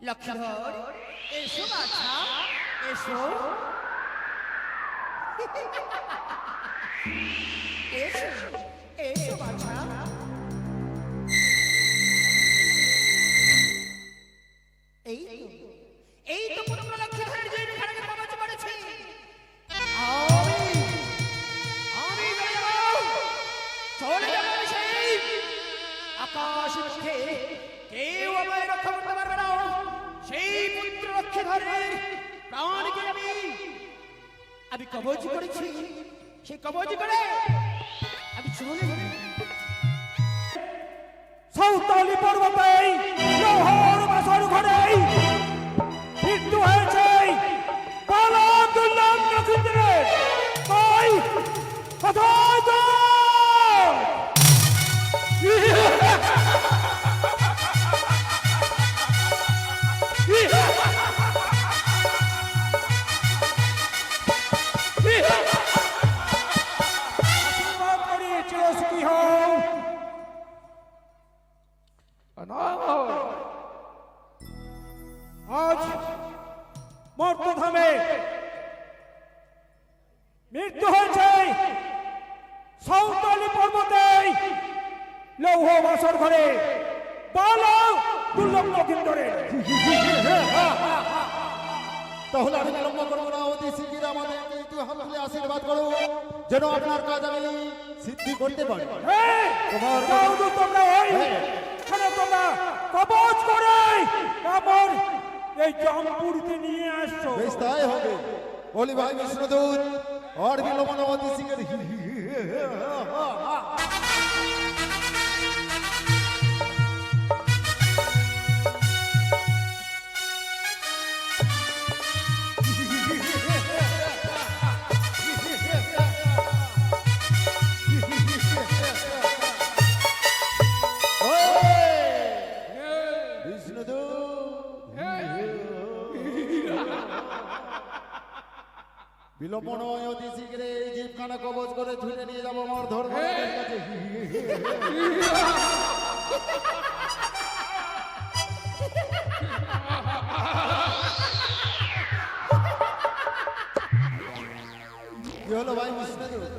লক্ষ্মীধর এসো বাছা এসো এসো এসো বাছা এই তো পুত্র লক্ষ্মীধরের যে খাড়াকে পাবাচ পড়েছে আমি চলে যাব সেই আকাশ মুখে কেউ আমায় রক্ষা করতে পারবে না সেই পুত্র লক্ষ্মীধরের প্রাণকে আমি কবজ করেছি সেই কবজ করে আমি চলে সাঁওতালি পর্বতে লৌহর বাসর ঘরে মৃত্যু হয়েছে পালাতুল্লাহ নক্ষত্রের তাই কোথায় তো আজ মর্তধামে মৃত্যু হয়েছে সাঁওতালি পর্বতে লৌহ বাসর ঘরে বালা দুর্লভ লক্ষিন্দরের। তাহলে আমি বিলম্ব করবো না, অতি শিগগির আমাদেরকে একটু হামলে আশীর্বাদ করো যেন আপনার কাজ আমি সিদ্ধি করতে পারি। তোমরা তোমরা কবজ করে আমার এই জমপুরকে নিয়ে আসছো। বেশ তাই হবে। বলি ভাই বিষ্ণুদূত আর বিলম্ব না, অতি শিগগির বিলম্ব নয়, অতি শীঘ্র এই জীবখানা কবজ করে ছুটে নিয়ে যাবো আমার ধর্মের কাছে। কি হলো ভাই বিষ্ণুদূত?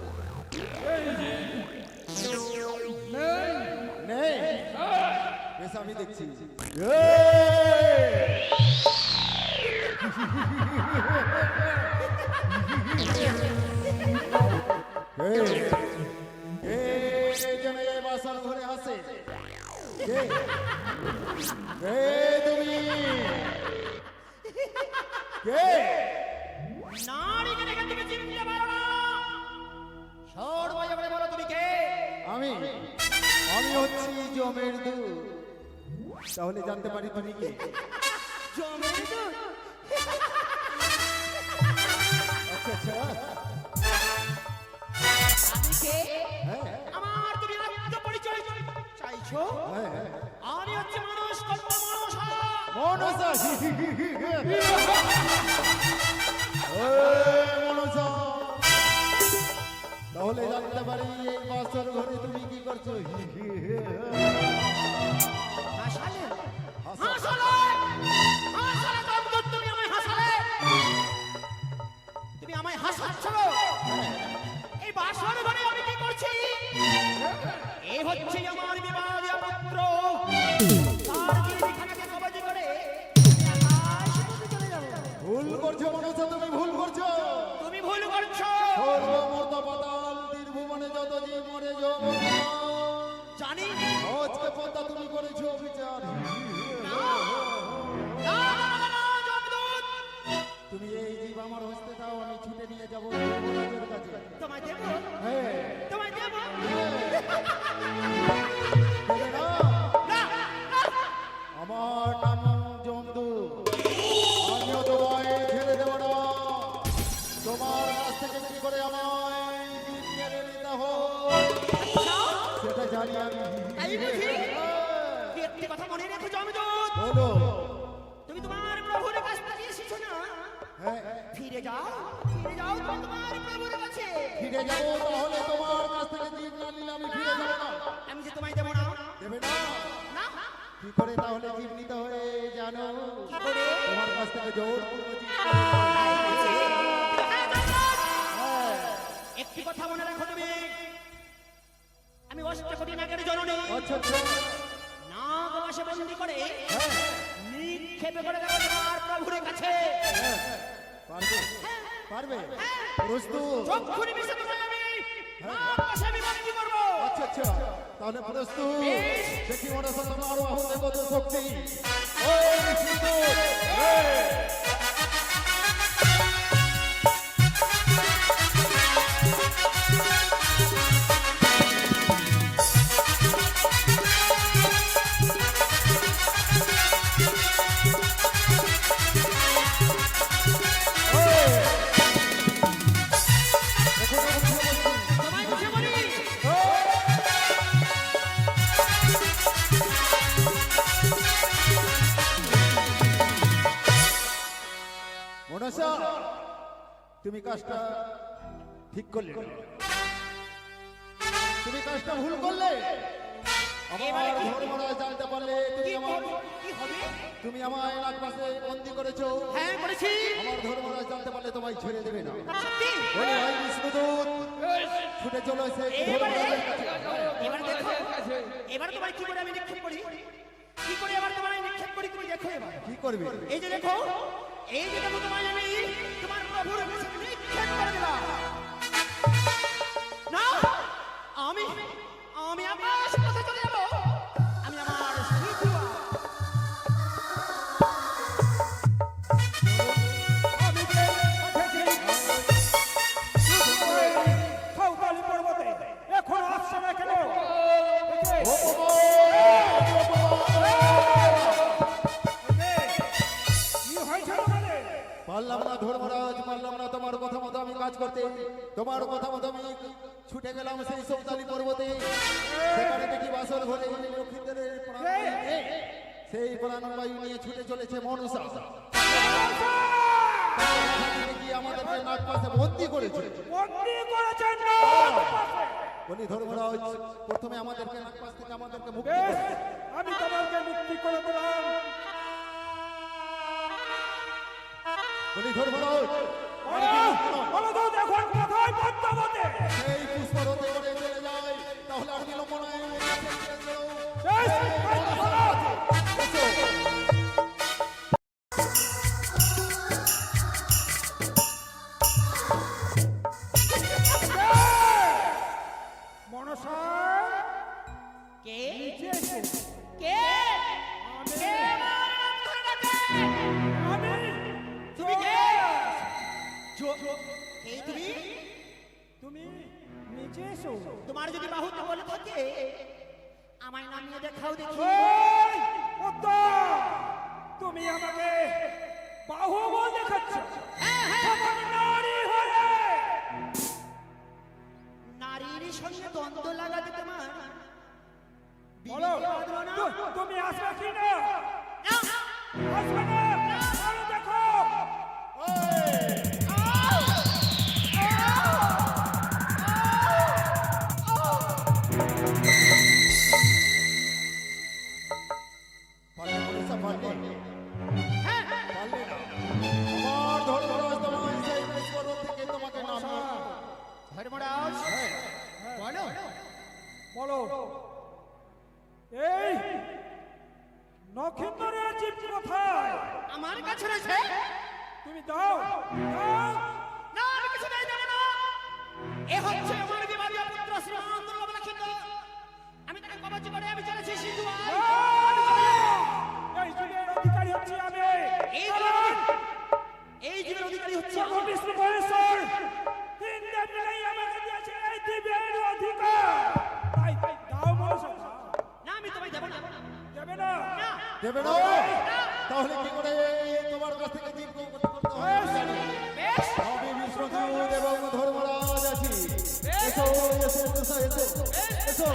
নেই বেশ, আমি দেখছি। বাসার ঘরে আসে তুমি নারীকে দেখে তুমি চিনতে পারো না সর্বজনে বলো তুমি কে? আমি হচ্ছি জমের দুধ। তাহলে জানতে পারি তুমি কে? জমের দুধ? আচ্ছা আচ্ছা, আমি কে? হ্যাঁ আমার তুমি আত্ম পরিচয় চাইছো? হ্যাঁ, আমি হচ্ছে মানুষ কন্যা মনসা। মনসা মনসা, তাহলে জানতে পারি এই বাসর ঘরে তুমি কি করছো? হাসালে হাসালে হাসালে দমদম, তুমি আমায় হাসালে, তুমি আমায় হাসাচ্ছ। এই বাসর ঘরে আমি কি করছি? এই হচ্ছে আমার বিবাদীয় পুত্র, তার জীবখানাকে কবজ করে আকাশ পথে চলে যাব। ভুল করছো মনসা, তুমি ভুল করছো। তুমি ভুল করছো। সর্বমত পাতাল তীর্ভুবনে যত জীব মরে জানি আজকে পদ্মা তুমি করেছো বিচার। তুমি এই জীব আমার হস্তে দাও, আমি ছুটে নিয়ে যাবো যমরাজের কাছে। তোমায় দেব, হ্যাঁ তোমায় দেব। দেবে না? না, না। আমার নাম জমদু, আমিও তোমায় ছেড়ে দেব না। তোমার কাছ থেকে কি করে আমায় জীব কেড়ে নিতে হয় জানি আমি। তাই বুঝি? তুই একটি কথা মনে রেখো জমদূত, বলো। তুমি তোমার প্রভুর কাছ থেকে এসেছো না? হ্যাঁ, ফিরে যাও তুমি তোমার প্রভুর কাছে। ফিরে যাবো, তাহলে তোমার কাছ থেকে জিভ না নিলে আমি ফিরে যাবো না। আমি যে তোমায় দেবো না। দেবে না? না, কি করে তাহলে জিভ নিতে হয় জানো? কি করে? তোমার কাছ থেকে জোর পূর্বক জিভ তাই বুঝি? হ্যাঁ, জমদূত। হ্যাঁ। একটি কথা মনে রাখো তুমি, আমি অষ্টকোটি নাগের জননী, আচ্ছা আচ্ছা। নাগ মাসে বন্দি করে হ্যাঁ, নিক্ষেপে করে দেবো তোমার প্রভুর কাছে। হ্যাঁ। পারবে? পারবে? প্রস্তুত? যখনই মিশে তোমায় আমি নাগ মাসে আমি বন্দি করবো। আচ্ছা আচ্ছা, তাহলে প্রস্তুত? দেখি মনে হচ্ছে তোমার আহতে কত শক্তি। ও বিষ্ণুদূত, তোমায় বুঝে বলি, মনসা, তুমি কাজটা ঠিক করলে না। তুমি কাজটা ভুল করলে। আমার ধর্মরাজ জানতে পারলে কি করবো? কি হবে? তুমি আমায় নাক পাশে বন্দি করেছো। হ্যাঁ করেছি। আমার ধর্মরাজ জানতে পারলে তোমায় ছেড়ে দেবে না। সত্যি? বলে ভাই বিষ্ণুদূত ছুটে চলো সেই ধর্মরাজের কাছে। এবার দেখো, এবার তোমার কি করে আমি নিক্ষেপ করি, কি করে এবার তোমার নিক্ষেপ করি তুমি দেখো এবার। কি করবে? এই যে দেখো, এই যে দেখো তোমায় আমি তোমার প্রভুর কাছে নিক্ষেপ করে দিলাম। না, আমি আমি আকাশ পথে চলে যাবো। আমি আমার সিধুয়া, আমি যে সাঁওতালি পর্বতে এখন আসছে না কেন? কি হয়েছে তোমাদের? পারলাম না ধর্মরাজ, পারলাম না তোমার কথা মতো আমি কাজ করতে। তোমার কথা মতো আমি ছুটে গেলাম সেই সৌতালি পর্বতে। সেখানে দেখি বাসর ঘরে লক্ষ্মীদের প্রাণবায়ু, সেই প্রাণবায়ু নিয়ে ছুটে চলেছে মনসা। দেখি আমাদেরকে নাক পাশে বন্দি করেছে। বন্দি করেছেন না? বলি ধর্মরাজ, প্রথমে আমাদেরকে নাক পাশ থেকে আমাদেরকে মুক্তি বেশ, করো। আমি তোমাকে মুক্তি করে দিলাম। বলি ধর্মরাজ, বলদূত এখন কোথায় পদ্মাবতী? সেই পুষ্পরথে করে চলে যায়, তাহলে আর বিলম্ব নয়। বেশ, বলদূত। মনসা, কে নিচে এসো। কে কে আমার নাম ধরে ডাকে? আমি তুমি কে? কে তুমি? তুমি নিচে এসো। তোমার যদি বাহুতে বলে থাকে আমায় নামিয়ে দেখাও দেখি। এই, পদ্মা, তুমি আমাকে বাহুবল দেখাচ্ছ? তখন নারী হয়ে নারীর সঙ্গে দ্বন্দ্ব লাগাতে তোমার বলো, বিবেকে বাঁধলো না? তুমি আসবে কি না? না। আসবে না? আরে দেখো, পারলে মনসা, পারলে? হ্যাঁ, পারলে না। আমার ধর্মরাজ তোমায় সেই পুষ্পরথ থেকে তোমাকে নামিয়ে ধর্মরাজ বলো। বলো, এই নক্ষত্রের জীব কোথায়? আমার কাছে রয়েছে। তুমি দাও, দাও। না, আমি কিছু নেই, দেবো না। এ হচ্ছে আমার বিবাদীয় পুত্র শ্রীমান দুর্লভলক্ষিত। আমি তাকে কবচ করে আমি চলেছি সিন্ধুয়ায়। এই যুগের অধিকারী হচ্ছি আমি। এই জীবের অধিকারী হচ্ছে প্রভু আমি। বিষ্ণু মহেশ্বর তিন দেব মিলেই আমাকে দিয়েছে এই দিব্যের অধিকার। তাই দাও মনসা, দাও। না, আমি তোমায় দেবো না। দেবে না? না, দেবে না? তাহলে কি করে তোমার কাছ থেকে জীব করতে হবে? বেশ। আমি বিষ্ণুদূত এবং ধর্মরাজ আছি। এসো, এসো। এসো এসো এসো এসো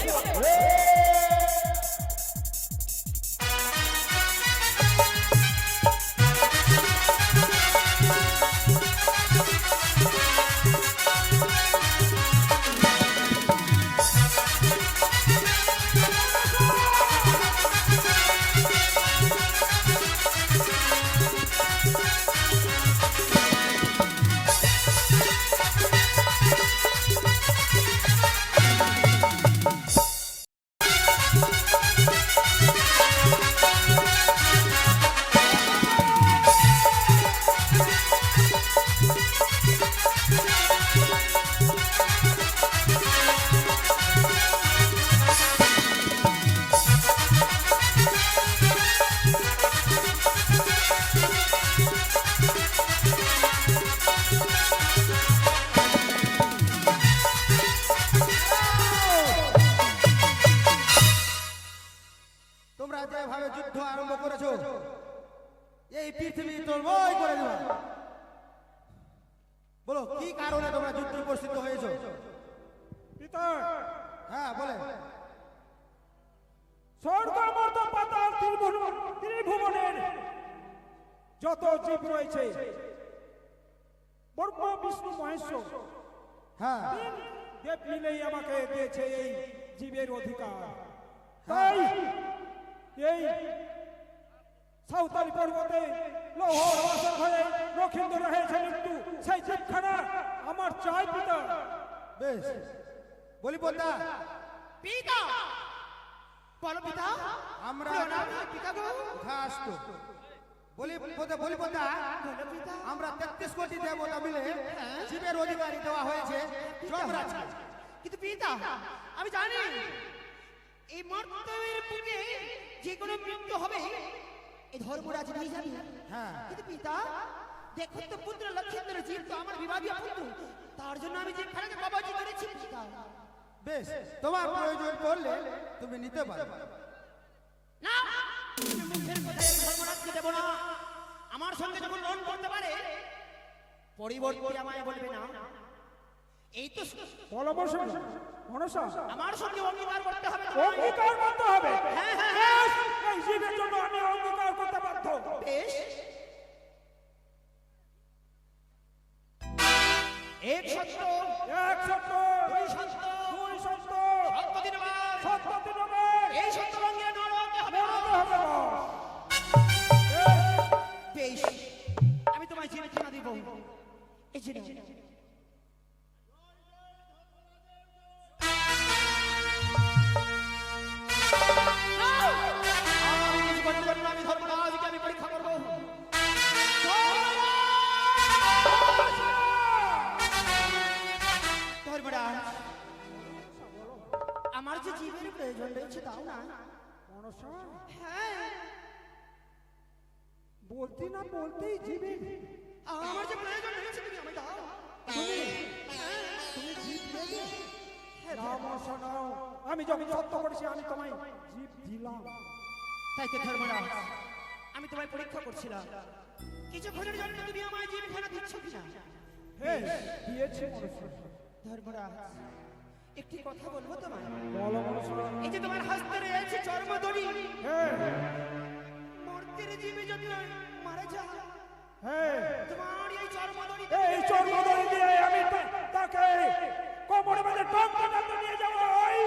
তোমরা যেভাবে যুদ্ধ আরম্ভ করেছো এই পৃথিবী তোলময় করে দেবে। বলো কি কারণে তোমরা যুদ্ধ পরিস্থিতি হয়েছো? পিতা হ্যাঁ বলে। স্বর্গ মর্ত পাতাল ত্রিভুবনের যত জীব রয়েছে, ব্রহ্মা বিষ্ণু মহেশ্বর হ্যাঁ তিন দেব মিলেই আমাকে দিয়েছে এই জীবের অধিকার। তাই এই সাঁওতালি পর্বতে লৌহ বাসর হয়ে লক্ষিন্দর হয়েছে মৃত্যু, সেই জীবখানা আমার চাই পিতা। বেশ বলি বলতা পিতা বলো পিতা। আমরা প্রণাম পিতা গো। ঘাস তো বলি বলি বলতা বলো পিতা। আমরা 33 কোটি দেবতা মিলে জীবের অধিকারী দেওয়া হয়েছে যমরাজকে। কিন্তু পিতা আমি জানি এই মর্তের বুকে যে কোনো মৃত্যু হবে, এই ধর্মরাজ ভাই জানি। হ্যাঁ কিন্তু পিতা দেখো তো পুত্র লক্ষেন্দ্র জীব তো আমার বিবাদীয় পুত্র, তার জন্য আমি জীবখানাকে কবজ করেছি পিতা। বেশ তোমার প্রয়োজন পড়লে তুমি নিতে পারবে। না তুমি মুখের কথায় এই ধর্মরাজকে দেব না। আমার সঙ্গে যখন রণ করতে পারে পরিবর্তে আমায় বলবে না। এই তো বলো মনসা, আমার সঙ্গে অঙ্গীকার করতে হবে। অঙ্গীকার করতে হবে। হ্যাঁ হ্যাঁ বেশ, এই জীবের জন্য আমি অঙ্গীকার করতে বাধ্য। বেশ এক সত্য এক সত্য, দুই সত্য দুই সত্য, সত্যদিনবার সত্য দিনবার, এই সত্য রঙে নরকে হবে। বলতে হবে বস। বেশ, বেশ আমি তোমায় জীবখানা দিব। এই যে নাও। আমি জীবনের জন্য আমি ধর্মরাজকে আমি পরীক্ষা করবো। ধর্মরাজ আমার যে জীবের প্রয়োজন রয়েছে দাও না। মনসা, হ্যাঁ বলতে না বলতেই জীবে আমার যে প্রয়োজন রয়েছে তুমি আমায় দাও। তুমি জীব দেবে। নাও মনসা নাও, আমি যখন সত্য করেছি আমি তোমায় জীব দিলাম। তাই তো ধর্মরাজ আমি তোমায় পরীক্ষা করছিলাম কিছুক্ষণের জন্য তুমি আমায় জীবখানা দিচ্ছ কিনা। হ্যাঁ দিয়েছি মনসা। ধর্মরাজ একটি কথা বলবো তোমায়। বলো মনসা। এই যে তোমার হাতে রয়েছে চর্মদড়ি, হ্যাঁ মূর্তির জীবে যদি মারা যায় হ্যাঁ, তোমার এই চর্মদড়ি এই চর্মদড়ি দিয়ে আমি তাকে কোমরে বেঁধে টঙ্কা টানতে নিয়ে যাবো। ওই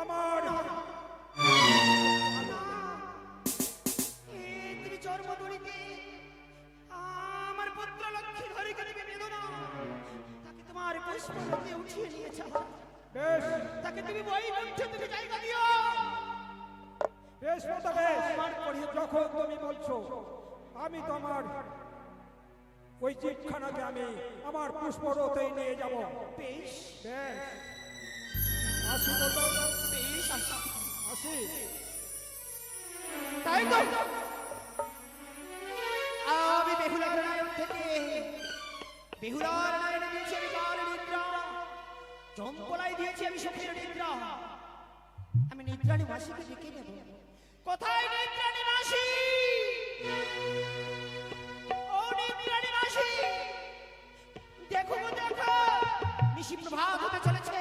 আমার তুমি চর্মদড়িতে আমার পুত্র লক্ষ্মী ধরিকে দেবে বেদনা, তাকে তোমার পুষ্পতে উঠিয়ে নিয়ে যাও। বেশ তাকে তুমি বৈকুণ্ঠে তুমি জায়গা দিও। বেশ মতো বেশ, যখন তুমি বলছো আমি তোমার ওই জীবখানাকে আমি আমার পুষ্পরথেই নিয়ে যাব। বেশ বেশ আসি বলতো, বেশ আসি। তাই তো আমি বেহুলার নায়ক থেকে বেহুলার নায়নে দিয়েছি আমি কাল নিদ্রা, চম্পলাই দিয়েছি আমি সুখের নিদ্রা। আমি নিদ্রাণী মাসিকে ডেকে নেব। কোথায় নিদ্রাণী মাসি? ও নিদ্রাণী মাসি, দেখো গো দেখো, নিশি প্রভাত হতে চলেছে।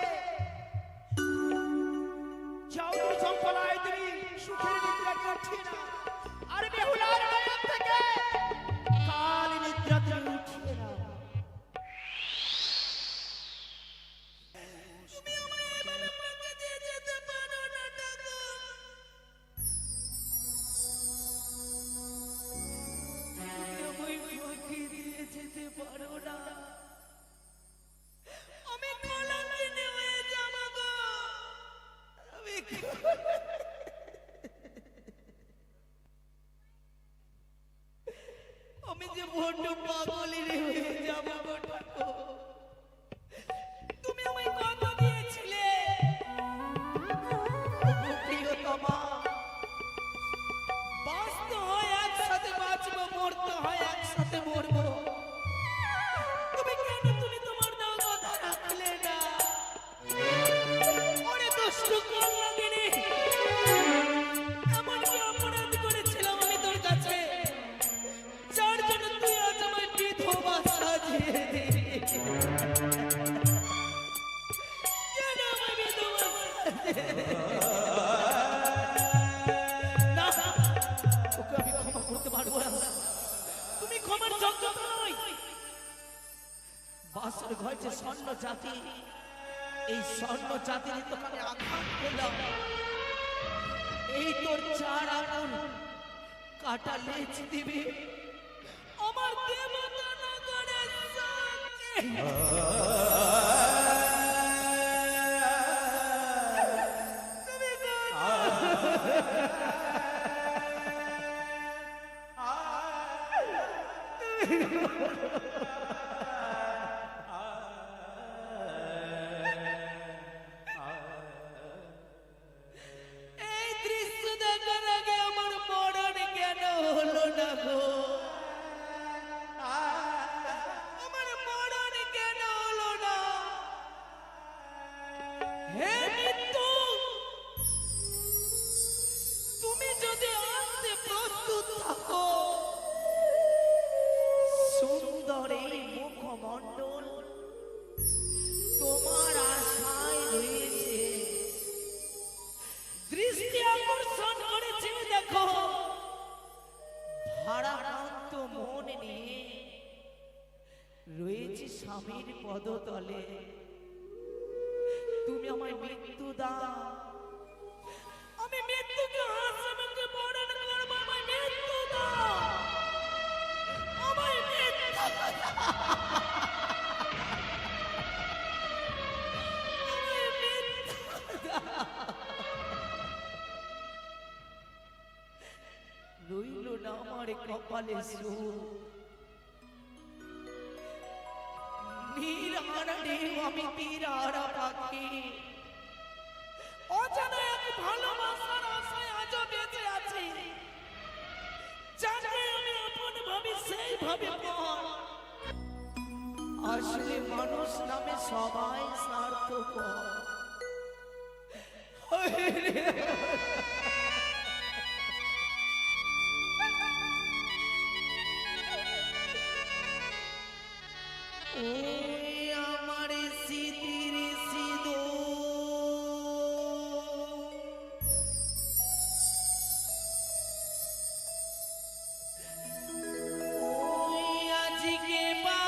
উঠে না, আর বেহুলার নয়ন থেকে কাল নিদ্রা তুমি উঠিয়ে না। তুমি আমায় এভাবে ফাঁকি দিয়ে যেতে পারো না ঠাকুর। তুমি আমায় ফাঁকি দিয়ে যেতে পারো না। আমি কলঙ্কিনী হয়ে যাবো গো। আমি যে বড্ড পাগলের হয়ে যাবো গো ঠাকুর। তুমি আমায় কথা দিয়েছিলে ওগো প্রিয়তমা, বাঁচতে হয় একসাথে বাঁচবো, মরতে হয় একসাথে মরবো। তুমি কেন তুমি তোমার দাও কথা রাখলে না? ওরে দুষ্টু কলঙ্কিনী, এমন কি অপরাধ করেছিলাম আমি তোর কাছে, যার জন্য তুই আজ আমায় বিধবা সাজিয়ে দিলি? কেন আমায় বিধবা সাজিয়ে দিলি? না, ওকে আমি ক্ষমা করতে পারবো না। তুমি ক্ষমার যোগ্য নই। বাসর ঘর যে স্বর্ণ জাতি, এই স্বর্ণ জাতির তোকে আমি আঘাত করলাম। এই তোর চার আঙুল কাটা লেজ দিবি আমার দেবতা নগরের সঙ্গে। তুমি এই দৃশ্য দেখার আগে আমার মরণ কেন হলো না গো? আমার মরণ কেন হলো না? হে মৃত্যু, তুমি যদি আসতে প্রস্তুত থাকো, সুন্দর এই মুখমণ্ডল তোমার আশায় রয়েছে। দৃষ্টি আকর্ষণ করেছে দেখো, ভারাক্রান্ত মন নিয়ে রয়েছে স্বামীর পদতলে। তুমি আমায় মৃত্যু দাও, আমি মৃত্যুকে হাসিমুখে বরণ করবো। আমায় মৃত্যু দাও, আমায় মৃত্যু দাও। রইল না আমার কপালে সুর, নীরহারা ঢেউ আমি তীরহারা পাখি। অজানা এক ভালোবাসার আশায় আজও বেঁচে আছি, যাকে আমি আপন ভাবি সেই ভাবে পর। আসলে মানুষ নামে সবাই স্বার্থপর। ওই আমার স্মৃতির সিঁদুর, ওই আজকে পা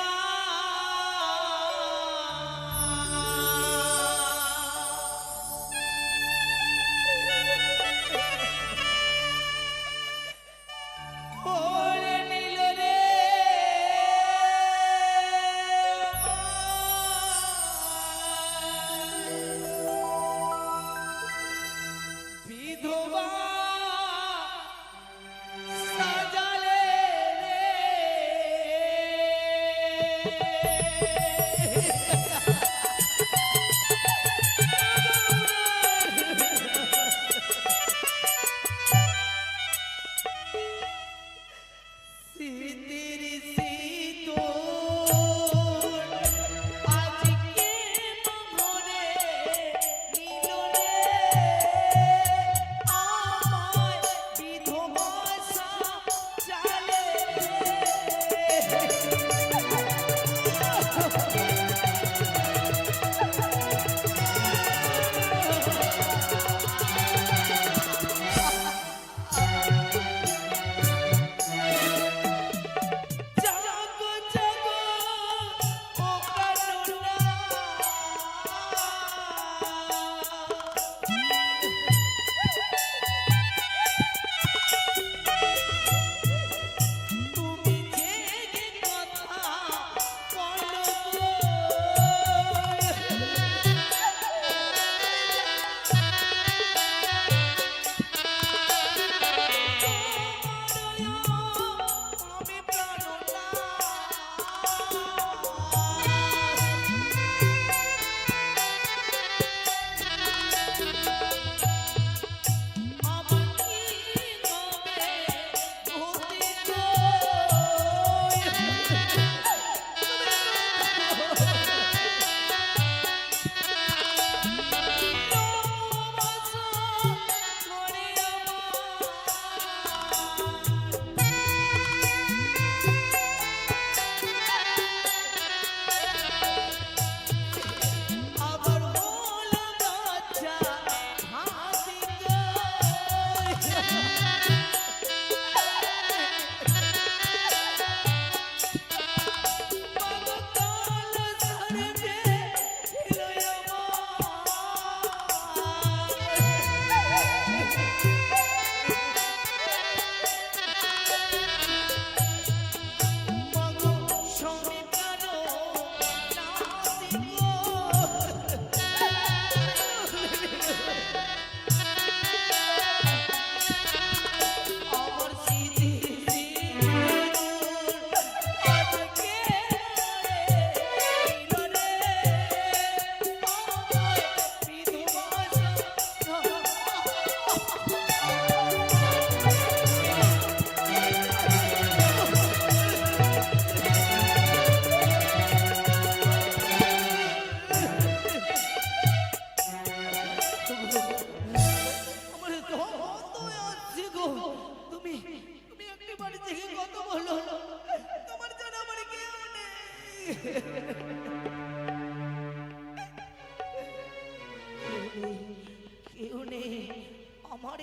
আমার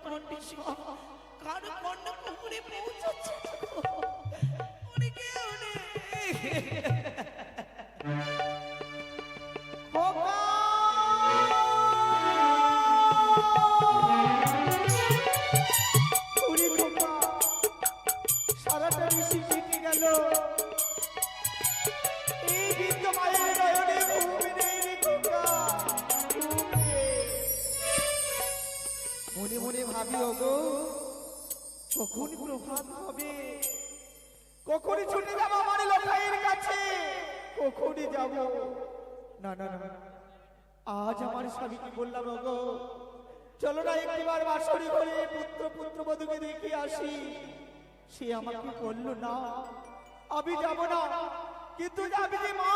কণ্ঠে সব কারো কর্ণ কুকুরে পৌঁছাচ্ছে কেউ নেই। সারাটা ঋষি কেটে গেল, এই বৃদ্ধ মায়ের নয়নে ঘুম নেই রে খোকা, ঘুম নেই। মনে মনে ভাবি ওগো কখন প্রভাত হবে, কখনই ছুটে যাবো আমার লখাইয়ের কাছে, কখনই যাব। না না না, আজ আমার স্বামীকে বললাম ওগো চলো না একটিবার বাসরি ঘরে পুত্রবধূকে দেখে আসি। সে আমাকে বলল না আমি যাব না, কিন্তু যাবি যে মা,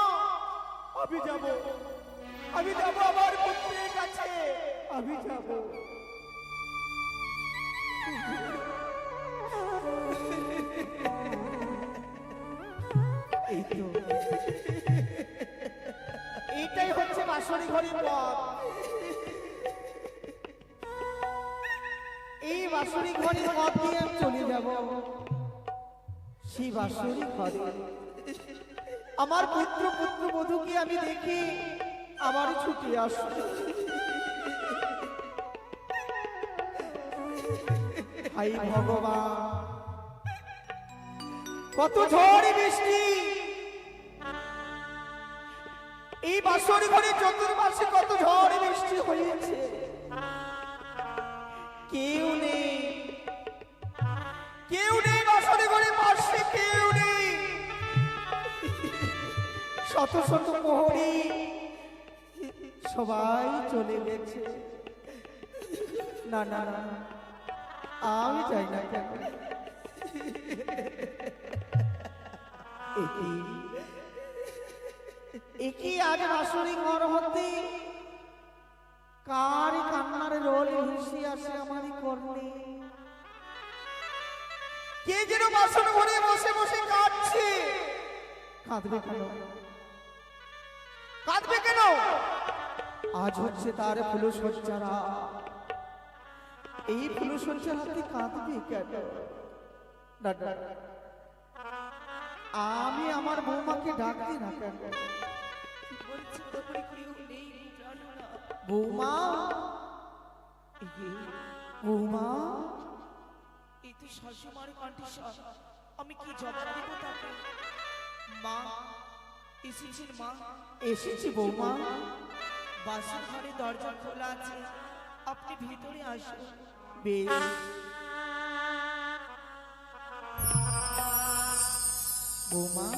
আমি যাব আমার পুত্রের কাছে, আমি যাব। এইটাই হচ্ছে বাসরি ঘরের পথ। এই বাসরি ঘরের পথ দিয়ে আমি চলে যাব। সেই বাসরি ঘরে আমার পুত্রবধূকে আমি দেখি আবার ছুটে আসবে। হাই ভগবান, কত ঝড় বৃষ্টি এই বাসরি ঘরে, চতুর্পাশে কত ঝড় বৃষ্টি হয়েছে, কেউ নেই বাসরি ঘরে পাশে, কেউ নেই। শত শত প্রহরী সবাই চলে গেছে। না না না, আমি যাই না কেন? একই আজ বাসরি ঘর হতে কার কান্নার রোল ভেসে আসে আমারই কর্ণে। কে যেন বাসর ঘরে বসে বসে কাঁদছে। কাঁদবে কেন? আজ হচ্ছে তার ফুলশয্যারা, এই ফুলশয্যারাতে কাঁদবে কেন? না না, আমি আমার বৌমাকে ডাকতে না কেন? বৌমা, বৌমা, এই তো শাশুমার কণ্ঠস্বর, আমি কি জবাব দেবো তাকে? মা এসেছেন? মা এসেছি বৌমা। বাসর ঘরে দরজা খোলা আছে, আপনি ভিতরে আসুন। বেশ। বৌমা,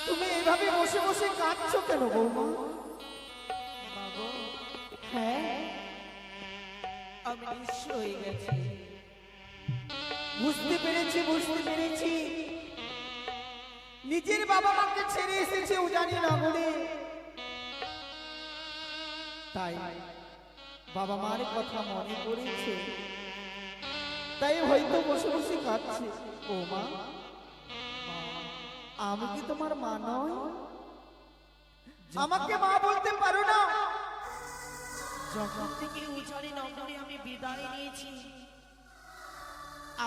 তুমি এইভাবে বসে বসে কাঁদছো কেন বৌমা? হ্যাঁ, আমি নিঃস্ব হয়ে গেছি। বুঝতে পেরেছি। নিজের বাবা মাকে ছেড়ে এসেছে উজানি নগরে, তাই বাবা মার কথা মনে পড়েছে, তাই হয়তো বসে বসে কাঁদছে। ও মা, আমি কি তোমার মা নয়? আমাকে মা বলতে পারো না? যখন থেকে উজানি নগরে আমি বিদায় নিয়েছি,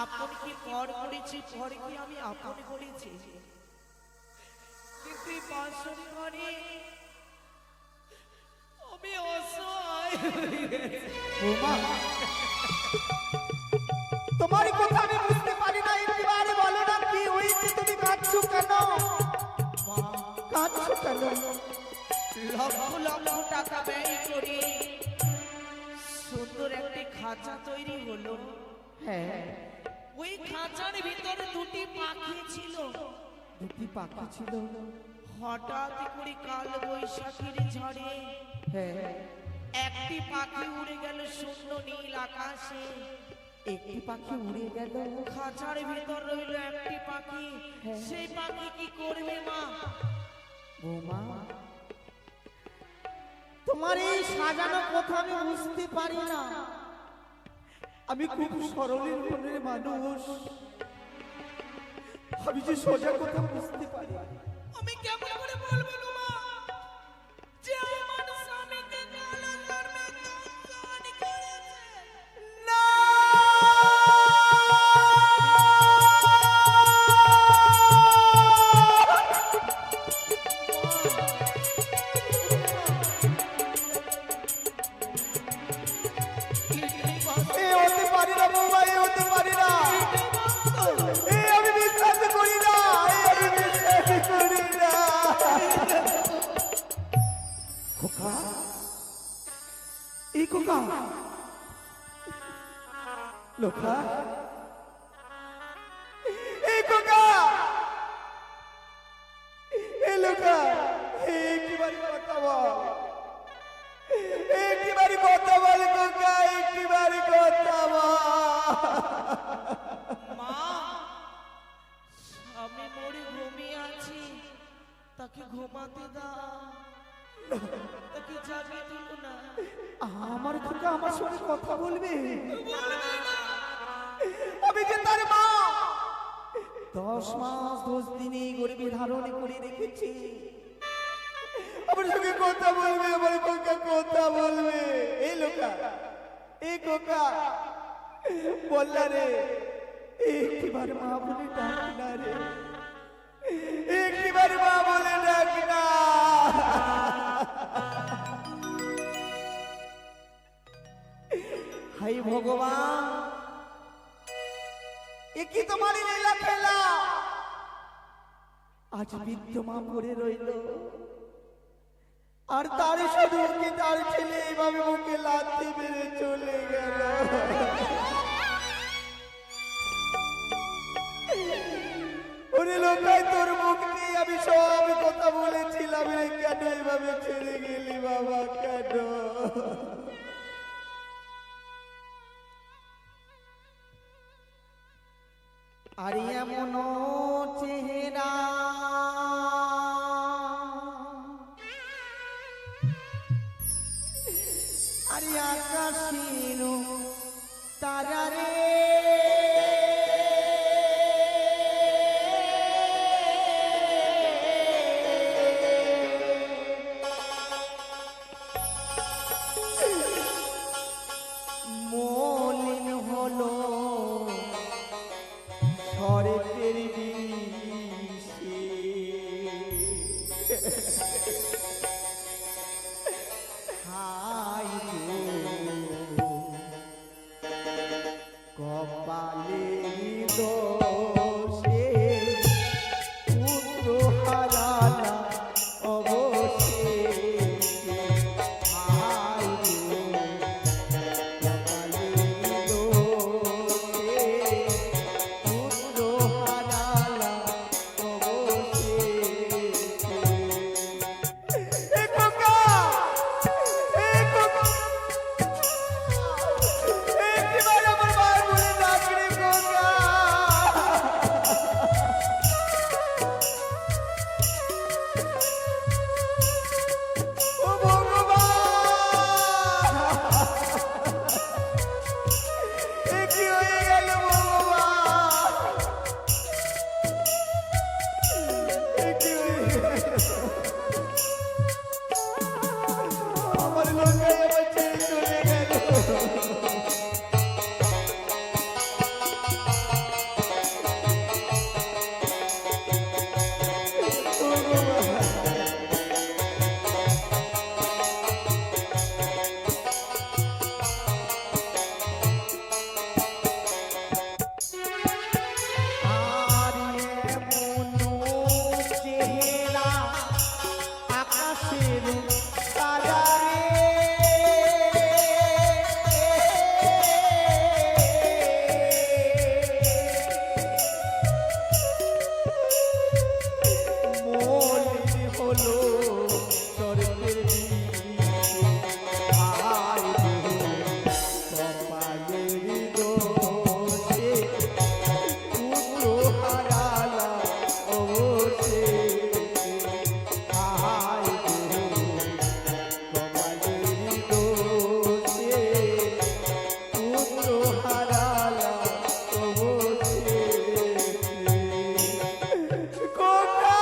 আপন কি পর করেছি, পরে কি আমি আপন করেছি, কিন্তু এই বাসর ঘরে আমি অসহায় হয়ে গেছি। বৌমা, তোমার কথা আমি বুঝতে পারি না, একবারে বলো না কি হয়েছে, তুমি কাঁদছো কেন? কাঁদছো কেন? লক্ষ লক্ষ টাকা ব্যয় করে সুন্দর একটি খাঁচা তৈরি হলো। হ্যাঁ, ওই খাঁচার ভিতরে দুটি পাখি ছিল। দুটি পাখি ছিল। হঠাৎ করে কাল বৈশাখীর ঝড়ে হ্যাঁ, একটি পাখি উড়ে গেল শূন্য নীল আকাশে। একটি পাখি উড়ে গেল। খাঁচার ভিতর রইল একটি পাখি। সেই পাখি কি করবে মা? বৌমা, তোমার এই সাজানো কথা আমি বুঝতে পারি না। আমি খুব সরলের মনের মানুষ, আমি যে সোজা কথা বুঝতে পারি। আমি কেমন করে বলবো মা যে আমার স্বামীকে খোকা লোকা এই খোকা এই লোকা একটিবারই কথা বল একটিবারই কথা বল খোকা একটিবারই কথা বল মা আমি মরে ঘুমিয়ে আছি তাকে ঘুমাতে দাও তাকে জাগিয়ে দিও না আমার খোকা আমার সঙ্গে কথা বলবে আমি যে তার মা 10 মাস 10 দিনই গর্ভে ধারণ করে রেখেছি আমার সঙ্গে কথা বলবে আমার খোকা কথা বলবে এই লোকা এই খোকা বললা রে একটিবার মা বলে ডাক না রে একটিবার মা বলে ডাক না হাই ভগবান এ কি তোমারই লীলা খেলা আজ বৃদ্ধ মা পড়ে রইল আর তার শুধু কি তার ছেলে এইভাবে মুখে লাথি মেরে চলে গেল ওরে লোকাই তোর মুখ দিয়ে আমি সব কথা বলেছিলাম রে কেন এইভাবে ছেড়ে গেলি বাবা কেন আর এমন চেহারা আর আকাশের তারা রে মলিন হলো সরের বিষে হাই কপালে দোষে পুত্র হারালা অবশেষে হাই কপালে দোষে পুত্র হারালা অবশেষে এ খোকা একবার আমার মা বলে ডাক রে খোকা ও ভগবান এ কি হয়ে গেল ভগবান এ কি হয়ে গেল আমার লোকাই আমার ছেড়ে চলে গেল আর এমন চেহারা আকাশের তারা মলিন হলো স্বর্গের কপালের দোষে পুত্র হারালা অবশেষে হায় কপালের দোষে পুত্র হারালা অবশেষে কোকা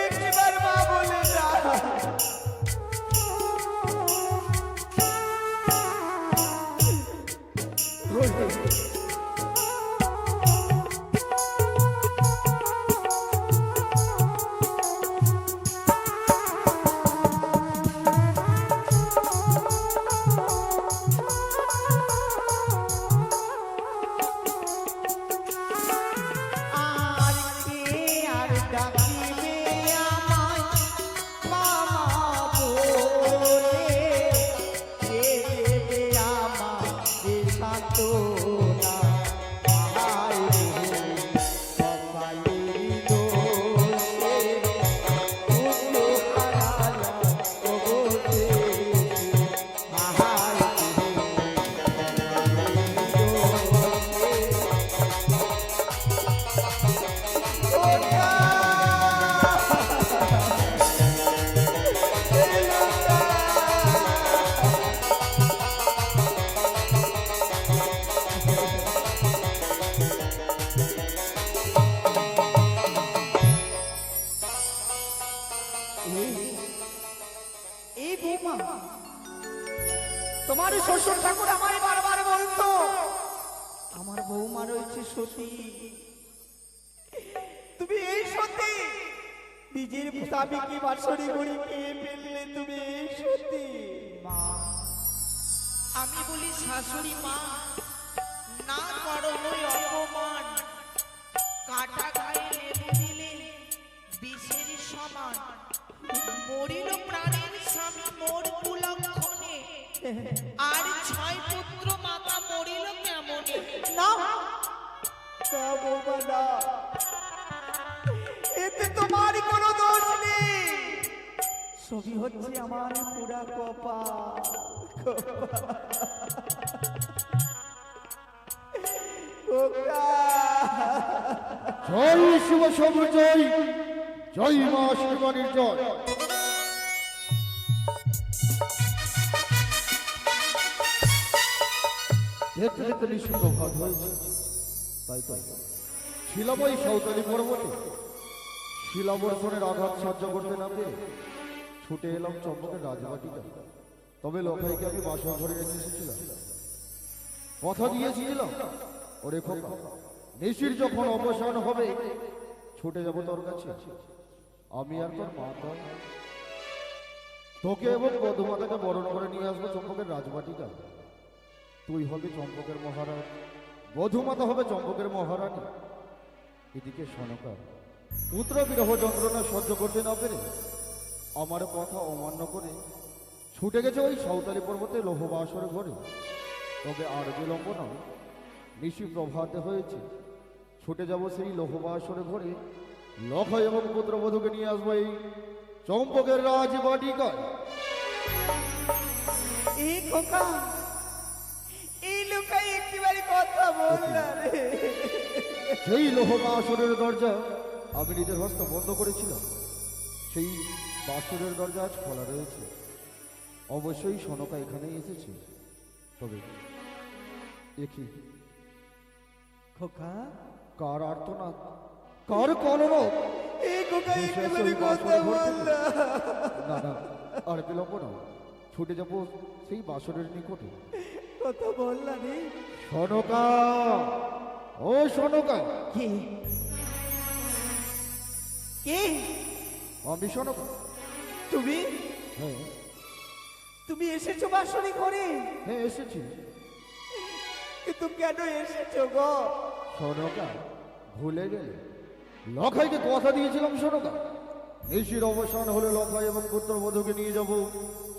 একবার মা বলে যা। আর কে আর ডাকিবে আমায় মামা বলে, কে দেবে আমাকে সান্ত্বনা? হায় রে, কপালেরই দোষে পুত্র হারালাম অবশেষে। হায় রে, এই বৌমা, তোমার শ্বশুর ঠাকুর আমায় বারবার বলতো আমার বৌমা রয়েছে সতী। তুমি এই সতী, নিজের স্বামীকে বাসরি করে খেয়ে ফেললে তুমি এই সতী। মা, আমি বলি শাশুড়ি মা, না করো ওই অপমান। কাটা গায়ে লেবু দিলে বিষের সমান। মরিল প্রাণের স্বামী মোর কুলক্ষণে, আর 6 পুত্র মাতা মরিল কেমনে? না না বৌমা না, এতে তোমার কোনো দোষ নেই, সবই হচ্ছে আমার পুরা কপাল। জয় শিব শম্ভু জয়, জয় মা শিবানীর জয়। দেখতে দেখতে নিশ্চিন্ত ভাত হয়েছে, তাই তো ছিলাম ওই সাঁওতালি পর্বতে। শিলাবর্ষণের আঘাত সহ্য করতে না পেরে ছুটে এলাম চম্পকের রাজবাটিকা। তবে লোকাইকে আমি বাসর ঘরে রেখে এসেছিলাম, কথা দিয়েছিলাম ওরে খোকা, নিশির যখন অবসান হবে ছুটে যাব তোর কাছে, আমি আর তোর মাতা তোকে এবং বধুমাতাকে বরণ করে নিয়ে আসবো চম্পকের রাজবাটিকা। তুই হবে চম্পকের মহারাজ, বধুমাতা হবে চম্পকের মহারানী। এদিকে সনকা পুত্র বিরহ যন্ত্রণা সহ্য করতে না পেরে আমার কথা অমান্য করে ছুটে গেছে ওই সাঁওতালি পর্বতে লোহবাসর ঘরে। তবে আর বিলম্ব নয়, নিশি প্রভাতে হয়েছে, ছুটে যাব সেই লোহবাসরে ঘরে। লক্ষয় এবং পুত্রবধূকে নিয়ে আসবো এই চম্পকের রাজবাটিকায়। এই খোকা, এই লোকাই একটিবারে কথা বল না রে। সেই লোহবাসরের দরজা আমি নিজের হস্ত বন্ধ করেছিলাম, সেই বাসরের দরজা আজ খোলা রয়েছে। অবশ্যই সনকা এখানেই এসেছে। তবে দেখি খোকা, কার আর্তনাদ, কার কলরব, এই খোকা একটিবারে কথা বল না। না না, আর বিলম্ব না, ছুটে যাব সেই বাসরের নিকটে। কথা বল না রে। সনকা, ও সনকা। কে কে? আমি সনকা। তুমি হ্যাঁ তুমি এসেছো বাসরি ঘরে? হ্যাঁ এসেছি। কিন্তু কেন এসেছো গো? সনকা, ভুলে গেলে লখাইকে কথা দিয়েছিলাম সনকা, নিশির অবসান হলে লখাই এবং পুত্রবধূকে নিয়ে যাব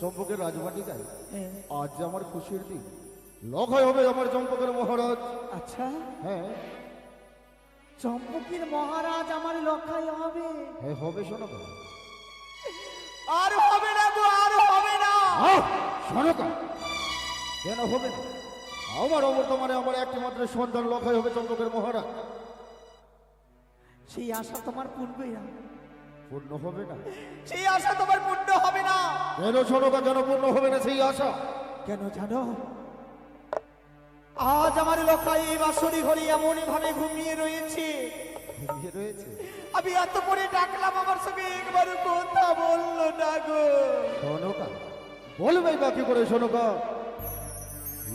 চম্পকের রাজবাটিকায়। আজ যে আমার খুশির দিন, লখাই হবে আমার চম্পকের মহারাজ। আচ্ছা, হ্যাঁ চম্পকের মহারাজ আমার লখাই হবে? হ্যাঁ হবে সনকা। আর হবে না গো, আর হবে না। সনকা, কেন হবে না? আমার অবর্তমানে আমার একটি মাত্র সন্তান লখাই হবে চম্পকের মহারাজ। সেই আশা তোমার পূর্বে না, পূর্ণ হবে না? সেই আশা তোমার পূর্ণ হবে না। কেন সনকা, কেন পূর্ণ হবে না সেই আশা? কেন জানো? আজ আমার লোকাই বাসরি ঘরে এমন ভাবে ঘুমিয়ে রয়েছে, ঘুমিয়ে রয়েছে। আমি এত করে ডাকলাম আমার সঙ্গে একবার কথা বললো না গো। সনকা বলবে বাকি করে সনকা,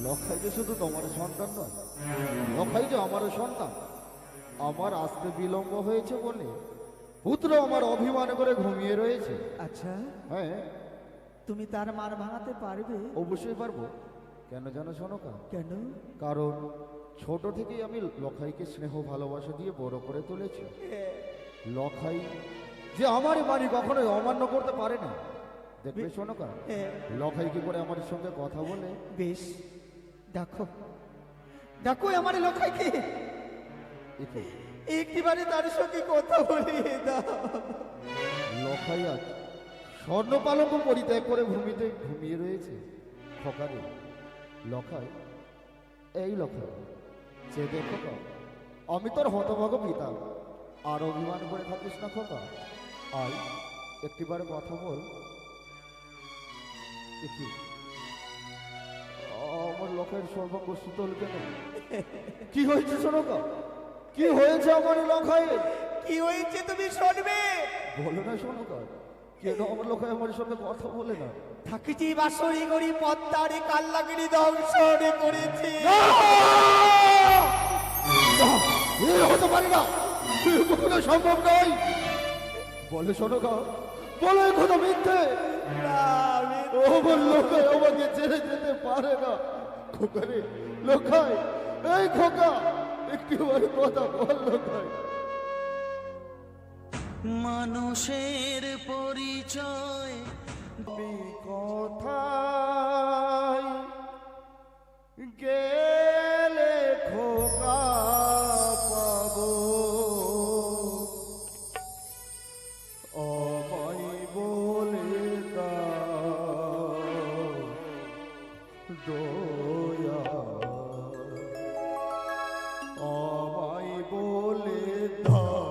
লখাই যে শুধু তোমার সন্তান নয়, লখাই যে আমারও সন্তান। আমার আসতে বিলম্ব হয়েছে বলে পুত্র আমার অভিমান করে ঘুমিয়ে রয়েছে। আচ্ছা, হ্যাঁ তুমি তার মান ভাঙাতে পারবে? অবশ্যই পারবো। কেন জানো সনকা? কেন? কারণ ছোট থেকেই আমি লখাইকে স্নেহ ভালোবাসা দিয়ে বড় করে তুলেছি। লখাই যে আমার বাণী কখনোই অমান্য করতে পারে না। দেখবে সনকা, লখাই কি করে আমার সঙ্গে কথা বলে। বেশ, দেখো দেখো আমার লোকাইকে একে একটিবারে তার সঙ্গে কথা বলিয়ে দাও। লখাই আজ স্বর্ণপালঙ্ক পরিত্যাগ করে ভূমিতে ঘুমিয়ে রয়েছে। খোকারে লখাই, এই লখাই সে দেখো খোকা, আমি তোর হতভাগ পিতা, আর অভিমান করে থাকিস না খোকা। আয় একটিবার কথা বল। দেখি আমার লখাইয়ের সর্বাঙ্গ শীতল কেন? কি হয়েছে সনকা? কি হয়েছে আমার লখাইয়ের? কি হয়েছে তুমি শুনবে? বলো না সনকা, কেন আমার লখাই আমার সঙ্গে কথা বলে না? থাকিছি বাসরি গড়ি পদ্মারে কাল্লাগিরি ধ্বংস করেছি। হতে পারে না, কখনো সম্ভব নয়। বলে সনকা, বলে কোনো মিথ্যে। ও আমার লোকাই আমাকে ছেড়ে যেতে পারে না। খোকারে লোকাই, এই খোকা একটিবার কথা বল লোকাই। মানুষের পরিচয় আমি কোথায় গেলে খোকা পাবো? আমায় বলে দাও দয়া, আমায় বলে দাও।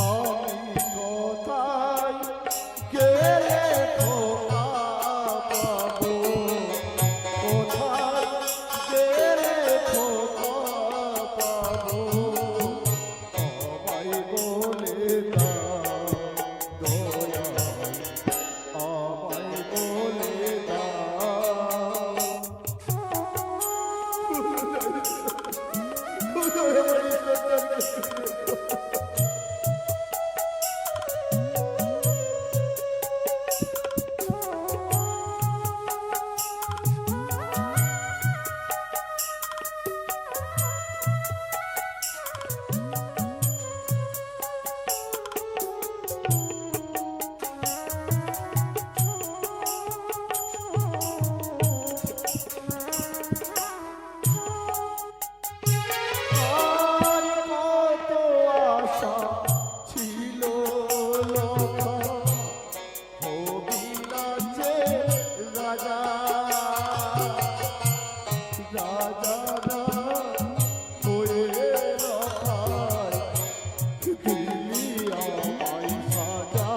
আমি কোথায় গেলে খোকা পাবো? কোথায় গেলে খোকা পাবো? আমায় বলে দাও দয়া, আমায় বলে দাও। আর কত আশা ছিল লখা, হবি রাজে রাজা, রাজা না হয়ে লখায় দিলি আমায় সাজা।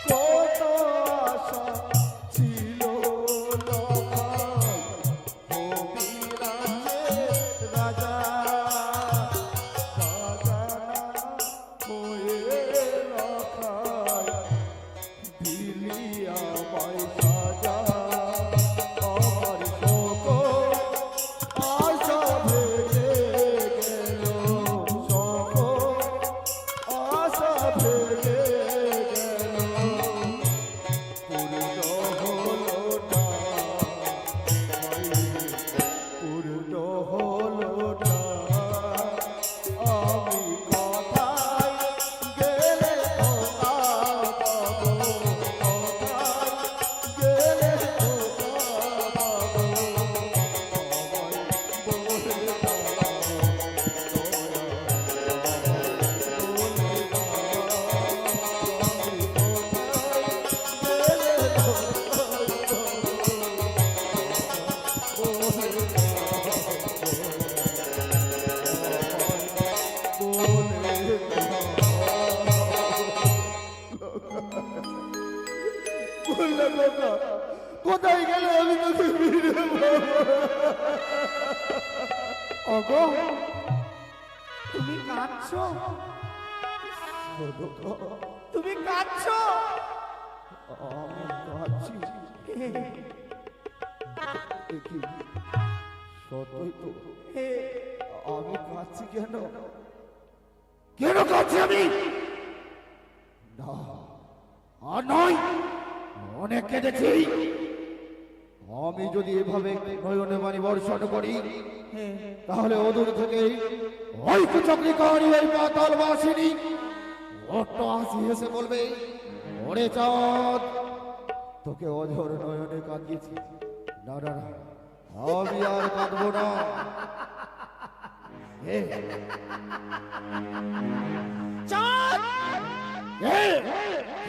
কত আশা ছিল লখায়, হবি রাজে রাজা, রাজা না হয়ে লখায় দিলি আমায় সাজা। আমার সকল আশা ভেঙে গেল, সকল থেকে গেল পূর্ণ হলো না পূর্ণ হলো না আমি কোথায় গেলে খোকা পাবো কোথায় গেলে খোকা পাবো কোথায় গেলে আমি তোকে ফিরে পাবো? ওগো তুমি কাঁদছো, তুমি কাঁদছো। আমি কাঁদছি দেখি সত্যই তো আমি কাঁদছি কেন কেন কাঁদছি আমি না আর নয় অনেক কেঁদেছি আমি যদি এভাবে নয়নে বাণী বর্ষণ করি তাহলে অদূর থেকে ওই কুচক্রিকারী ওই পাতাল বাসিনী অট্ট হাসি হেসে বলবে ওরে চাঁদ তোকে অঝর নয়নে কাঁদিয়েছি না না না আমি আর কাঁদবো না এ, চাঁদ, এ,